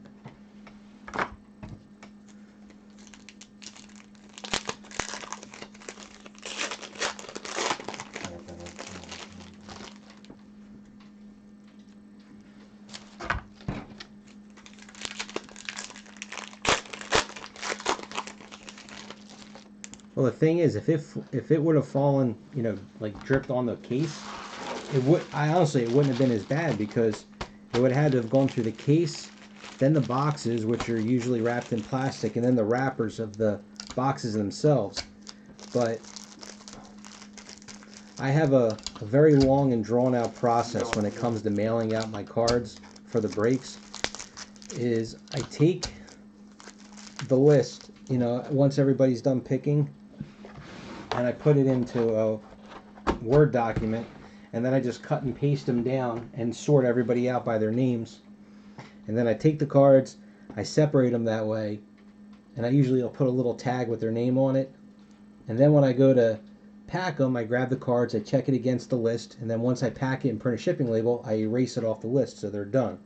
Well, the thing is, if it would have fallen, you know, like dripped on the case, it would. It wouldn't have been as bad, because it would have had to have gone through the case, then the boxes, which are usually wrapped in plastic, and then the wrappers of the boxes themselves. But I have a very long and drawn out process when it comes to mailing out my cards for the breaks. Is I take the list, you know, once everybody's done picking, and I put it into a Word document, and then I just cut and paste them down and sort everybody out by their names. And then I take the cards, I separate them that way, and I usually will put a little tag with their name on it. And then when I go to pack them, I grab the cards, I check it against the list, and then once I pack it and print a shipping label, I erase it off the list so they're done.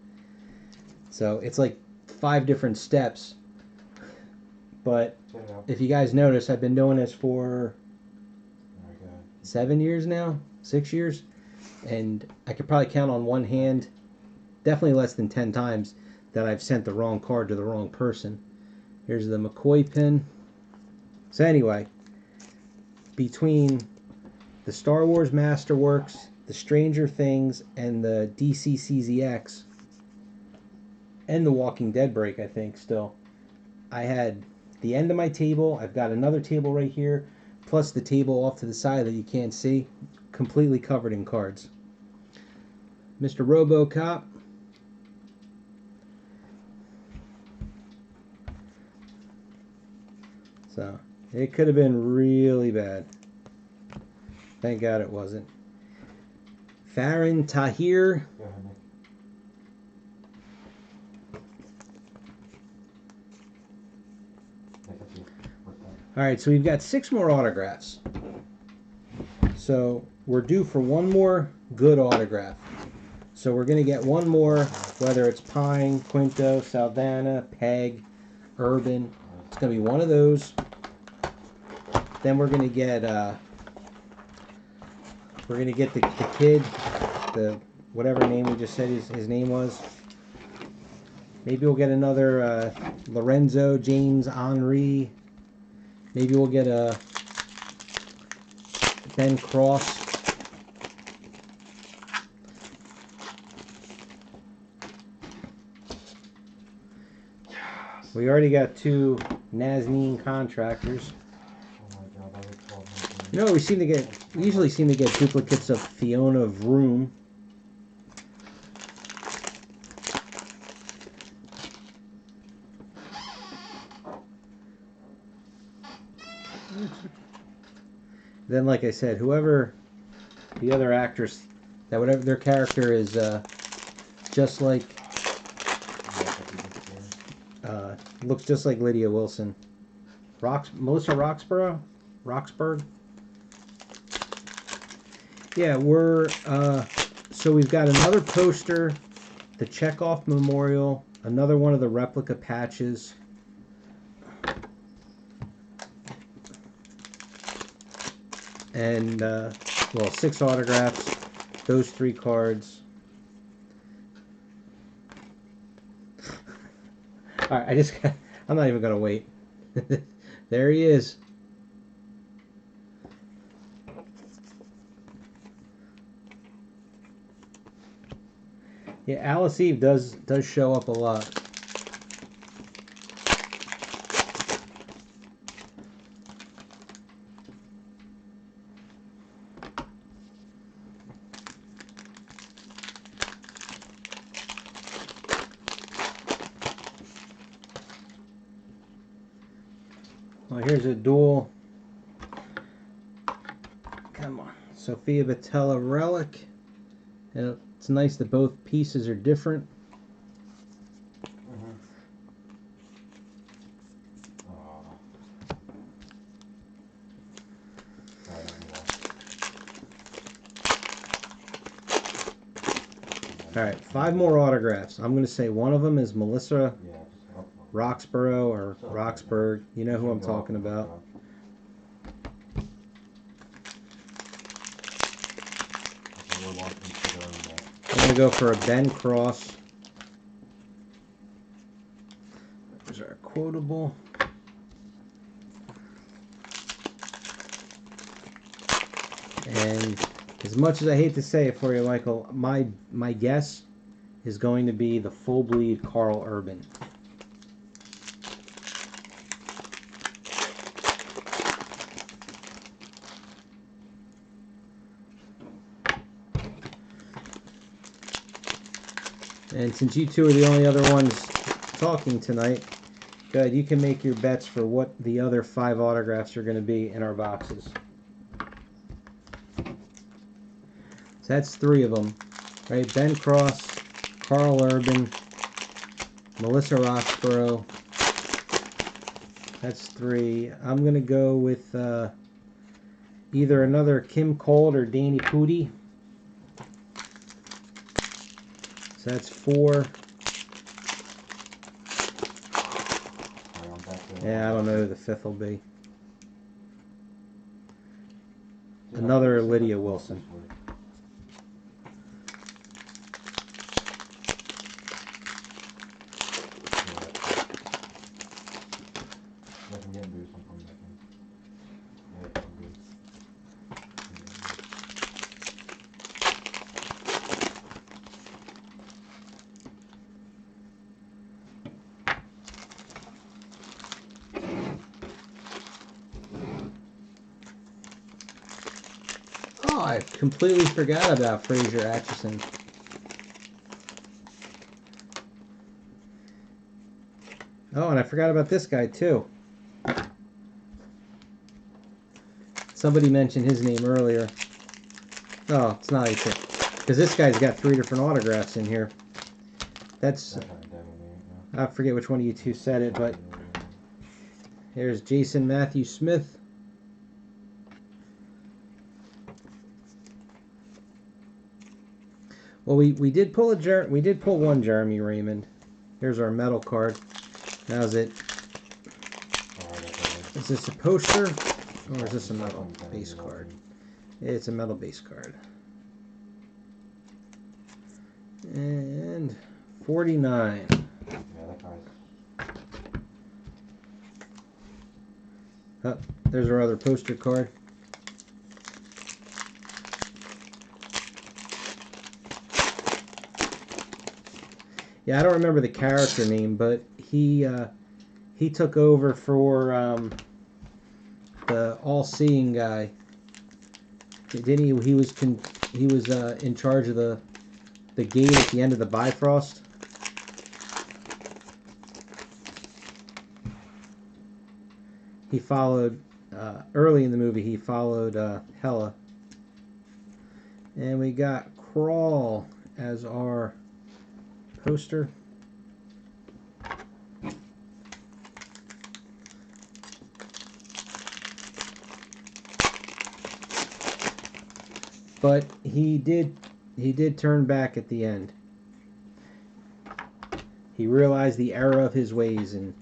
So it's like 5 different steps. But if you guys notice, I've been doing this for 7 years now, 6 years, and I could probably count on one hand, definitely less than 10 times, that I've sent the wrong card to the wrong person. Here's the McCoy pin. So anyway, between the Star Wars Masterworks, the Stranger Things, and the DC CZX, and the Walking Dead break, I think, still, I had the end of my table, I've got another table right here, plus the table off to the side that you can't see, completely covered in cards. Mr. RoboCop. So, it could have been really bad. Thank God it wasn't. Farron Tahir. Go ahead, Nick. Alright, so we've got 6 more autographs. So we're due for one more good autograph. So we're going to get one more, whether it's Pine, Quinto, Saldana, Peg, Urban. It's going to be one of those. Then we're going to get the kid, the whatever name we just said his name was. Maybe we'll get another Lorenzo James Henry. Maybe we'll get a Ben Cross. We already got 2 Nazneen contractors. Oh my God, that was 12. You know, we usually seem to get duplicates of Fiona Vroom. Then, like I said, whoever the other actress, that whatever their character is, just like, looks just like Lydia Wilson. Melissa Roxburgh? Yeah, we're so we've got another poster, the Chekhov Memorial, another one of the replica patches, and well, 6 autographs, those 3 cards. All right, I'm not even gonna wait. There he is. Yeah, Alice Eve does show up a lot. Well, here's a dual. Come on, Sophia Boutella relic. And it's nice that both pieces are different. All right, 5 more autographs. I'm going to say one of them is Melissa Roxborough or Roxburgh. You know who I'm talking about. I'm going to go for a Ben Cross. There's our quotable. And as much as I hate to say it for you, Michael, my guess is going to be the full bleed Carl Urban. And since you two are the only other ones talking tonight, good, you can make your bets for what the other 5 autographs are going to be in our boxes. So that's 3 of them, right? Ben Cross, Carl Urban, Melissa Roxborough. That's 3. I'm going to go with either another Kim Cold or Danny Pudi. So that's 4. Yeah, I don't know who the 5th will be. Another Lydia Wilson. Oh, I completely forgot about Fraser Atchison. Oh, and I forgot about this guy too. Somebody mentioned his name earlier. Oh, it's not like that. Because this guy's got 3 different autographs in here. That's... I forget which one of you two said it, but... Here's Jason Matthew Smith. Well, we did pull one Jeremy Raymond. Here's our metal card. Now is this a poster or is this a metal base card? It's a metal base card. And 49. Oh, there's our other poster card. Yeah, I don't remember the character name, but he took over for the all-seeing guy. Didn't he? He was in charge of the gate at the end of the Bifrost. He followed early in the movie. He followed Hela, and we got Crawl as our poster. But he did turn back at the end. He realized the error of his ways and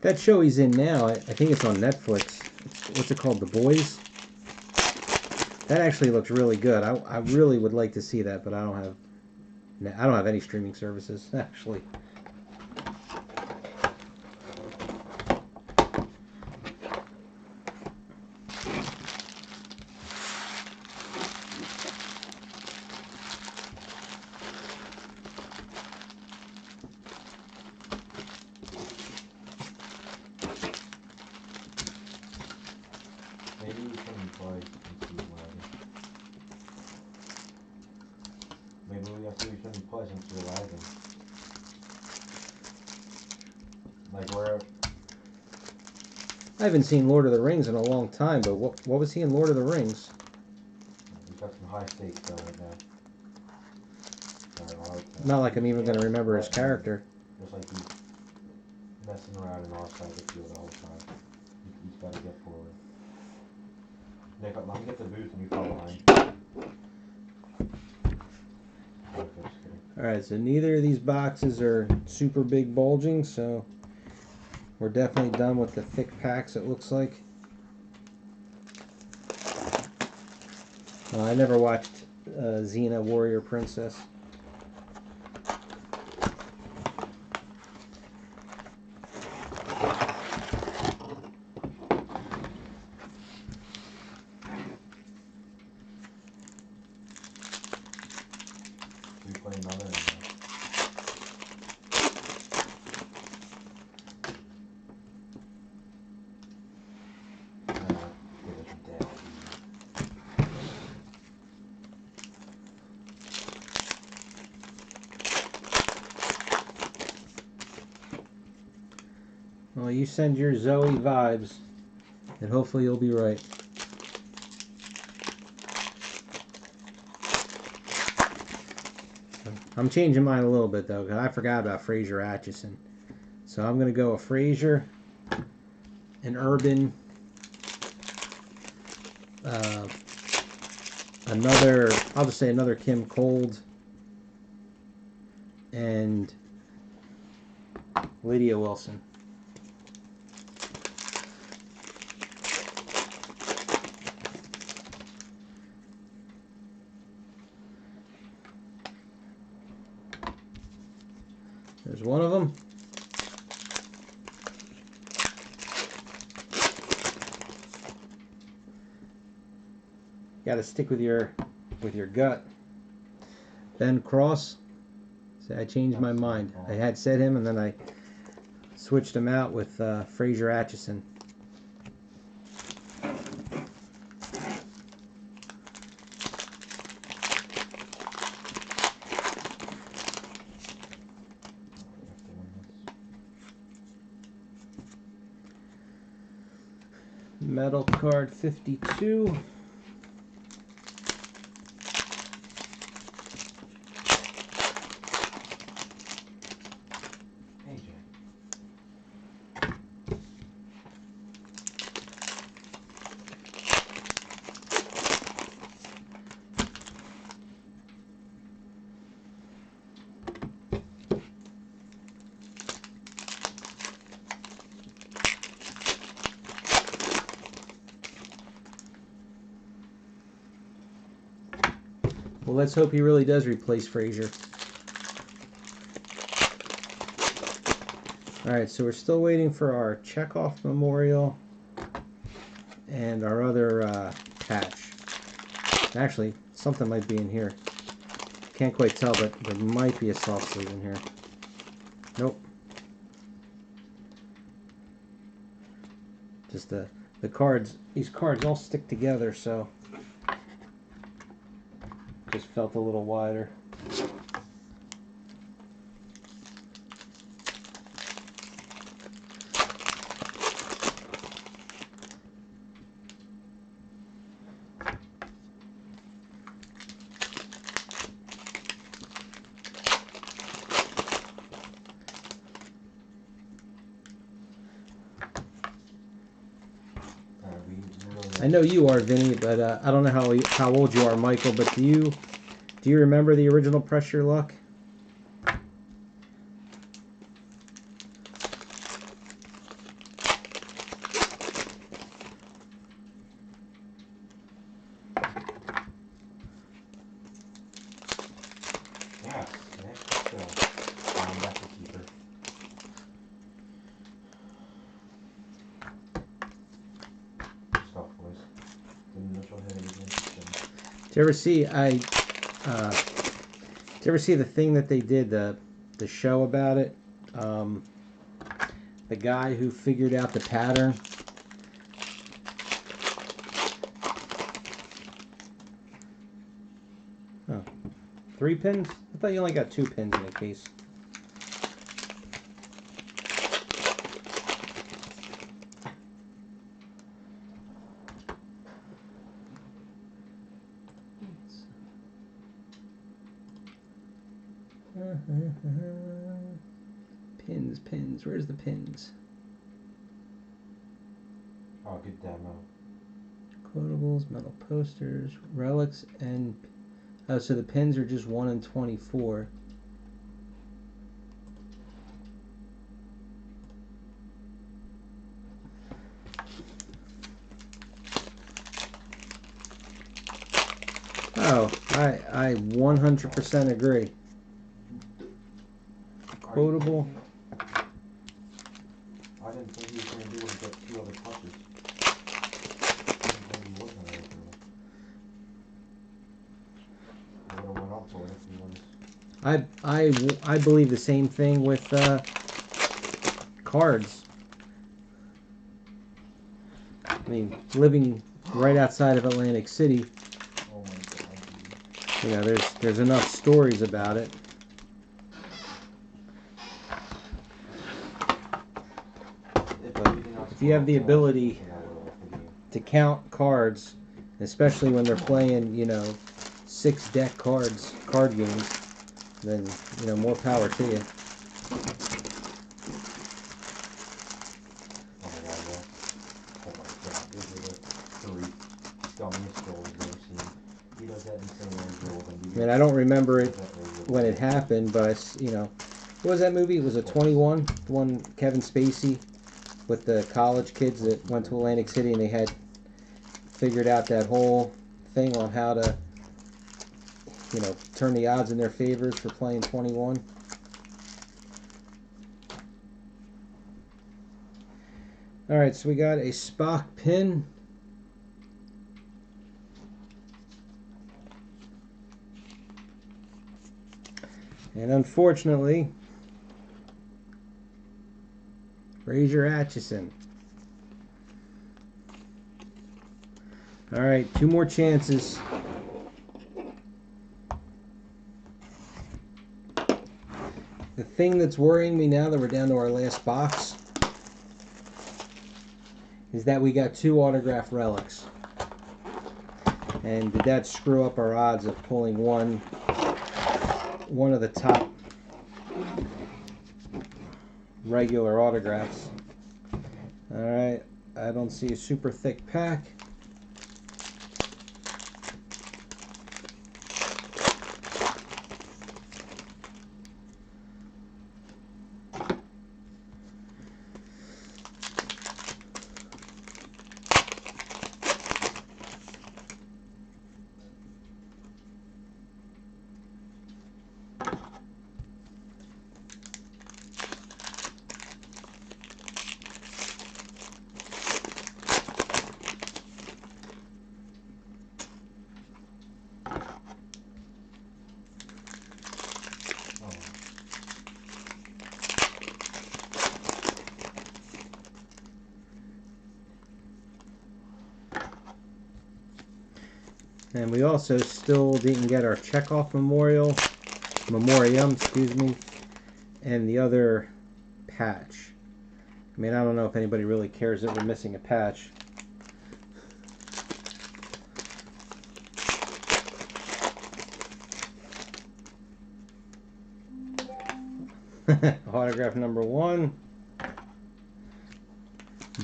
that show he's in now, I think it's on Netflix. What's it called? The Boys? That actually looks really good. I really would like to see that, but I don't have any streaming services, actually. Maybe we can play and see what I do. Maybe we have to do something play since you're lagging. Like where I haven't seen Lord of the Rings in a long time, but what was he in Lord of the Rings? we've got some high stakes though right now. Alright, Not like I'm even going to remember his character. Just like he's messing around in our side of the field the whole time. He's got to get forward. Nick, let me get the booth and you follow mine. Okay, just kidding. Alright, so neither of these boxes are super big bulging, so we're definitely done with the thick packs, it looks like. I never watched Xena Warrior Princess. We play another and give it a dab. Well, you send your Zoe vibes, and hopefully you'll be right. I'm changing mine a little bit, though, because I forgot about Fraser Atchison. So I'm going to go a Fraser, an Urban, I'll just say another Kim Cold, and Lydia Wilson. There's one of them. Got to stick with your gut. Ben Cross. See, I changed my mind. I had said him, and then I switched him out with Fraser Atchison. Metal card 52. Hey, Jay. Well, let's hope he really does replace Frazier. Alright, so we're still waiting for our Chekhov Memorial and our other patch. Actually, something might be in here. Can't quite tell, but there might be a soft sleeve in here. Nope. Just the cards, these cards all stick together, so just felt a little wider. I know you are, Vinny, but I don't know how old you are, Michael. But do you remember the original Press Your Luck? Yes, next show. That's a keeper. Stuff, boys. The initial hit again. Did you ever see did you ever see the thing that they did, the show about it? The guy who figured out the pattern. Oh, 3 pins? I thought you only got 2 pins in the case. Pins. Where's the pins? Oh, good demo. Quotables, metal posters, relics, and oh, so the pins are just 1 and 24. Oh, I 100% agree. Quotable. I didn't think he was going to be able to get 2 other touches. I didn't think he was going to be able to. I would have went up for it if he was. I believe the same thing with cards. I mean, living right outside of Atlantic City, Oh my god. you know, there's enough stories about it. If you have the ability to count cards, especially when they're playing, you know, 6 deck cards, card games, then, you know, more power to you. Oh my god, yeah. Oh my god, these are the 3 dummiest drills I've ever seen. He does that insane drill. I mean, I don't remember it when it happened, but, you know, what was that movie? It was a 21, the one Kevin Spacey with the college kids that went to Atlantic City and they had figured out that whole thing on how to, you know, turn the odds in their favors for playing 21. Alright, so we got a Spock pin. And unfortunately, Fraser Atchison. Alright, 2 more chances. The thing that's worrying me now that we're down to our last box is that we got 2 autograph relics. And did that screw up our odds of pulling one of the top regular autographs? Alright, I don't see a super thick pack. And we also still didn't get our Chekhov Memoriam, excuse me, and the other patch. I mean, I don't know if anybody really cares that we're missing a patch. Autograph number 1.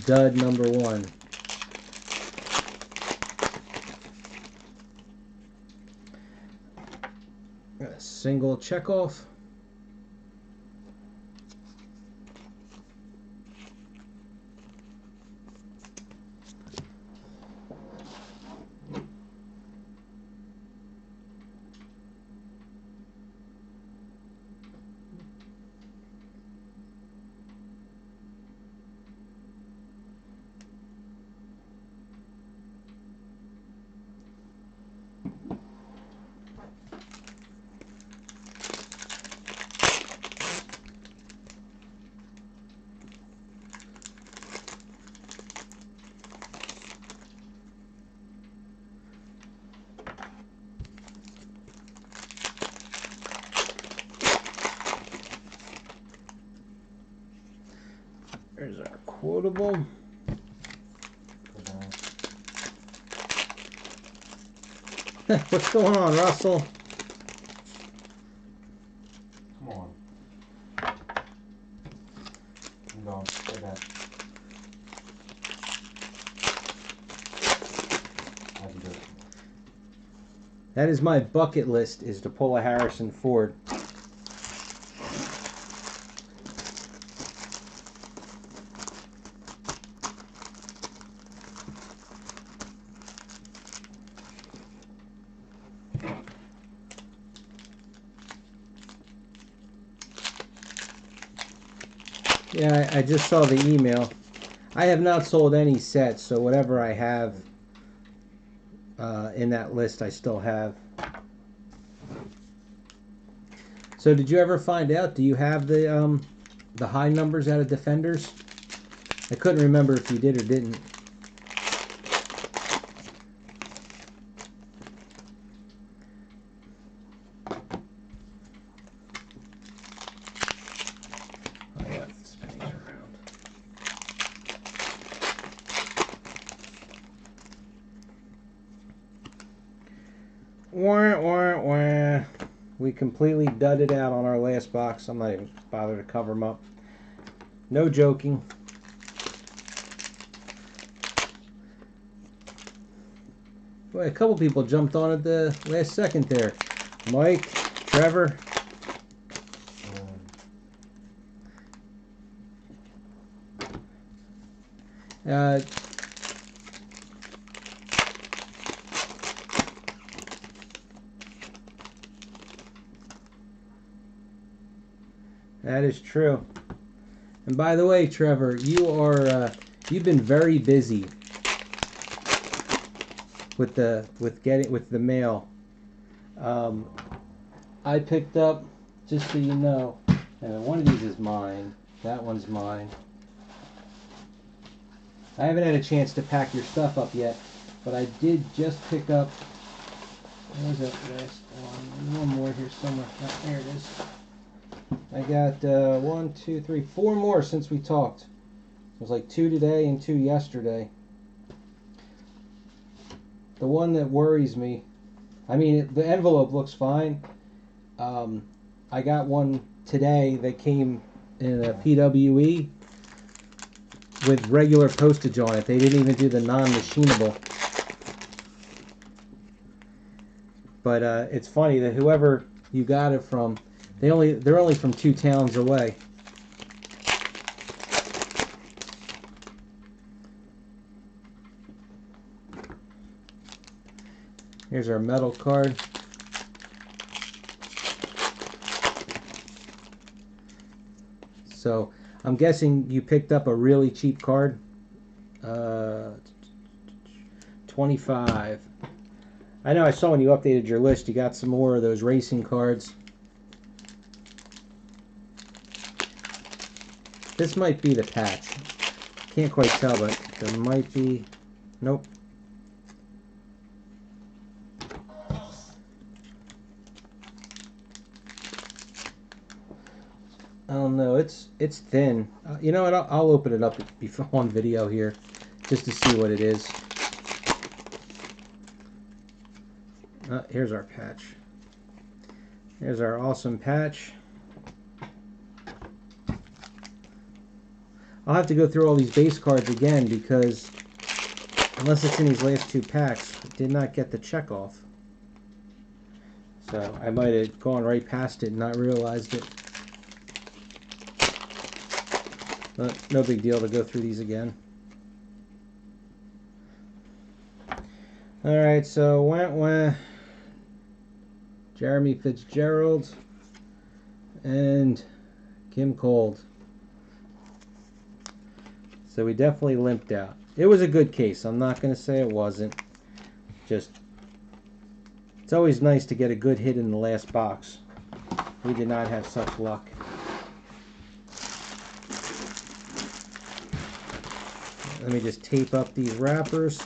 Dud number 1. A single checkoff. There's our quotable. What's going on, Russell? Come on. I'm going. Say that. How'd you do it? That is my bucket list, is to pull a Harrison Ford. Yeah, I just saw the email. I have not sold any sets, so whatever I have in that list, I still have. So did you ever find out, do you have the high numbers out of Defenders? I couldn't remember if you did or didn't. Oh yeah, this penny's around. Wah, wah, wah. We completely dudded out on our last box. I'm not even bothered to cover them up. No joking. Boy, a couple people jumped on at the last second there. Mike, Trevor. That is true. And by the way, Trevor, you've been very busy with the mail. I picked up, just so you know, and one of these is mine. That one's mine. I haven't had a chance to pack your stuff up yet, but I did just pick up. Where's that last one? One more here somewhere. Oh, there it is. I got 1, 2, 3, 4 more since we talked. It was like 2 today and 2 yesterday. The one that worries me, I mean, the envelope looks fine. I got one today that came in a PWE with regular postage on it. They didn't even do the non-machinable. But it's funny that whoever you got it from, they're only from 2 towns away. Here's our metal card. So I'm guessing you picked up a really cheap card. 25. I know I saw when you updated your list, you got some more of those racing cards. This might be the patch. Can't quite tell, but there might be. Nope. I don't know. It's thin. You know what? I'll open it up on video here, just to see what it is. Here's our patch. Here's our awesome patch. I'll have to go through all these base cards again because unless it's in these last 2 packs, I did not get the check off. So I might have gone right past it and not realized it. But no big deal to go through these again. Alright, so wah. Jeremy Fitzgerald and Kim Cold. So we definitely limped out. It was a good case. I'm not going to say it wasn't. Just, it's always nice to get a good hit in the last box. We did not have such luck. Let me just tape up these wrappers.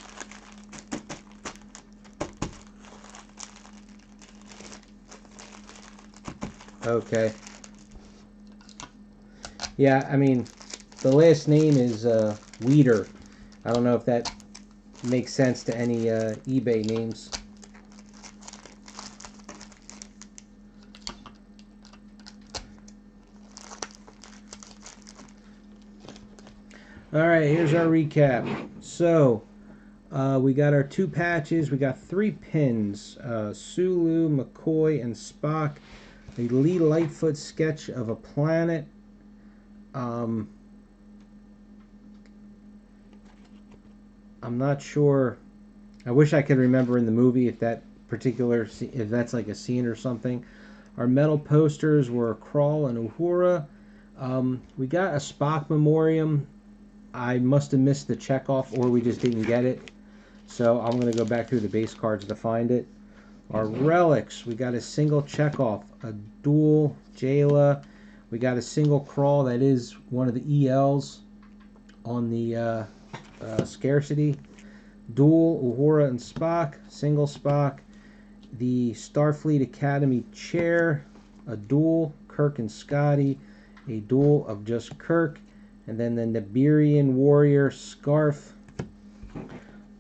Okay. Yeah, I mean, the last name is Weeder. I don't know if that makes sense to any eBay names. Alright, here's our recap. So, we got our 2 patches. We got 3 pins. Sulu, McCoy, and Spock. A Lee Lightfoot sketch of a planet. I'm not sure. I wish I could remember in the movie if that particular, if that's like a scene or something. Our metal posters were Krull and Uhura. We got a Spock memoriam. I must have missed the checkoff, or we just didn't get it. So I'm going to go back through the base cards to find it. Our relics, we got a single checkoff, a dual Jayla. We got a single Krull that is one of the ELs on the scarcity. Dual Uhura and Spock, single Spock. The Starfleet Academy chair, a dual Kirk and Scotty, a dual of just Kirk, and then the Nibirian warrior scarf.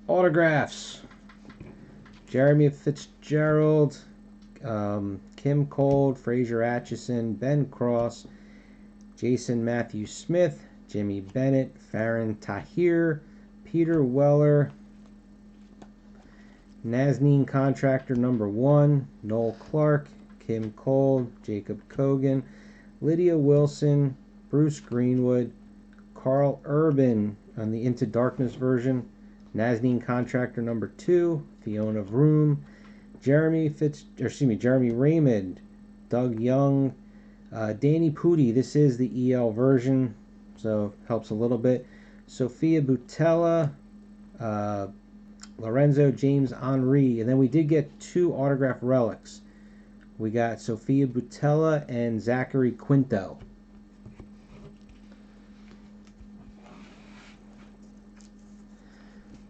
Autographs. Jeremy Fitzgerald, Kim Cold, Fraser Atchison, Ben Cross, Jason Matthew Smith, Jimmy Bennett, Farron Tahir, Peter Weller, Nazneen Contractor number 1, Noel Clark, Kim Cold, Jacob Kogan, Lydia Wilson, Bruce Greenwood, Carl Urban on the Into Darkness version, Nazneen Contractor number 2, Fiona Vroom, Jeremy Raymond, Doug Young, Danny Pudi. This is the EL version, so helps a little bit. Sophia Butella, Lorenzo James Henry, and then we did get 2 autograph relics. We got Sophia Butella and Zachary Quinto.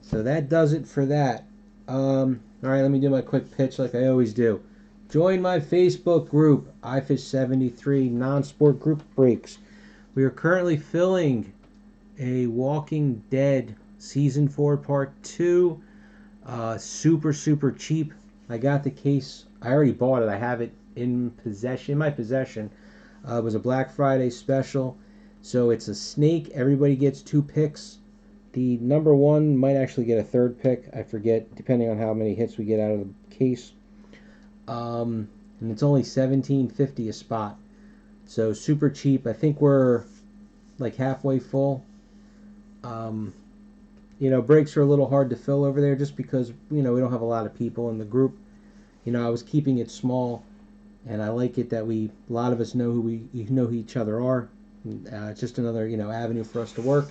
So that does it for that. Alright, let me do my quick pitch like I always do. Join my Facebook group, iFish73 Non-Sport Group Breaks. We are currently filling a Walking Dead Season 4 Part 2. Super cheap. I got the case. I already bought it. I have it in my possession. It was a Black Friday special. So it's a snake. Everybody gets 2 picks. The number 1 might actually get a 3rd pick. I forget, depending on how many hits we get out of the case. And it's only $17.50 a spot. So super cheap. I think we're like halfway full. Breaks are a little hard to fill over there just because, we don't have a lot of people in the group. I was keeping it small, and I like it that a lot of us know who each other are. It's just another, avenue for us to work.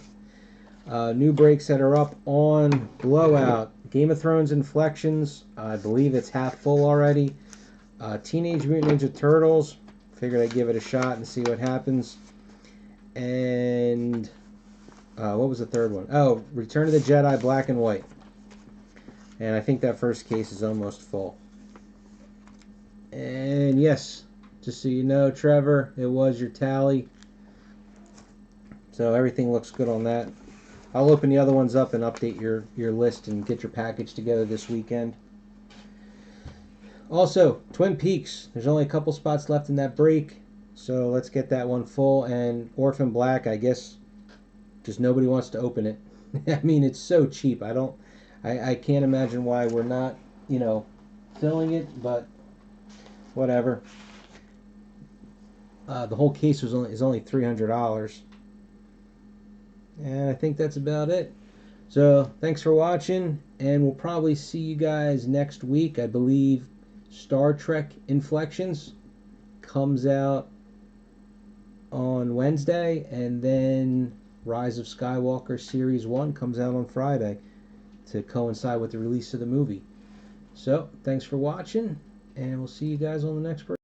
New breaks that are up on Blowout. Game of Thrones Inflections. I believe it's half full already. Teenage Mutant Ninja Turtles. Figured I'd give it a shot and see what happens. And what was the 3rd one? Oh, Return of the Jedi Black and White. And I think that first case is almost full. And yes, just so you know, Trevor, it was your tally. So everything looks good on that. I'll open the other ones up and update your list and get your package together this weekend. Also, Twin Peaks. There's only a couple spots left in that break. So let's get that one full. And Orphan Black, I guess, just nobody wants to open it. I mean, it's so cheap. I can't imagine why we're not, filling it. But whatever. The whole case is only $300, and I think that's about it. So thanks for watching, and we'll probably see you guys next week. I believe Star Trek Inflections comes out on Wednesday, and then Rise of Skywalker Series 1 comes out on Friday to coincide with the release of the movie. So thanks for watching, and we'll see you guys on the next break.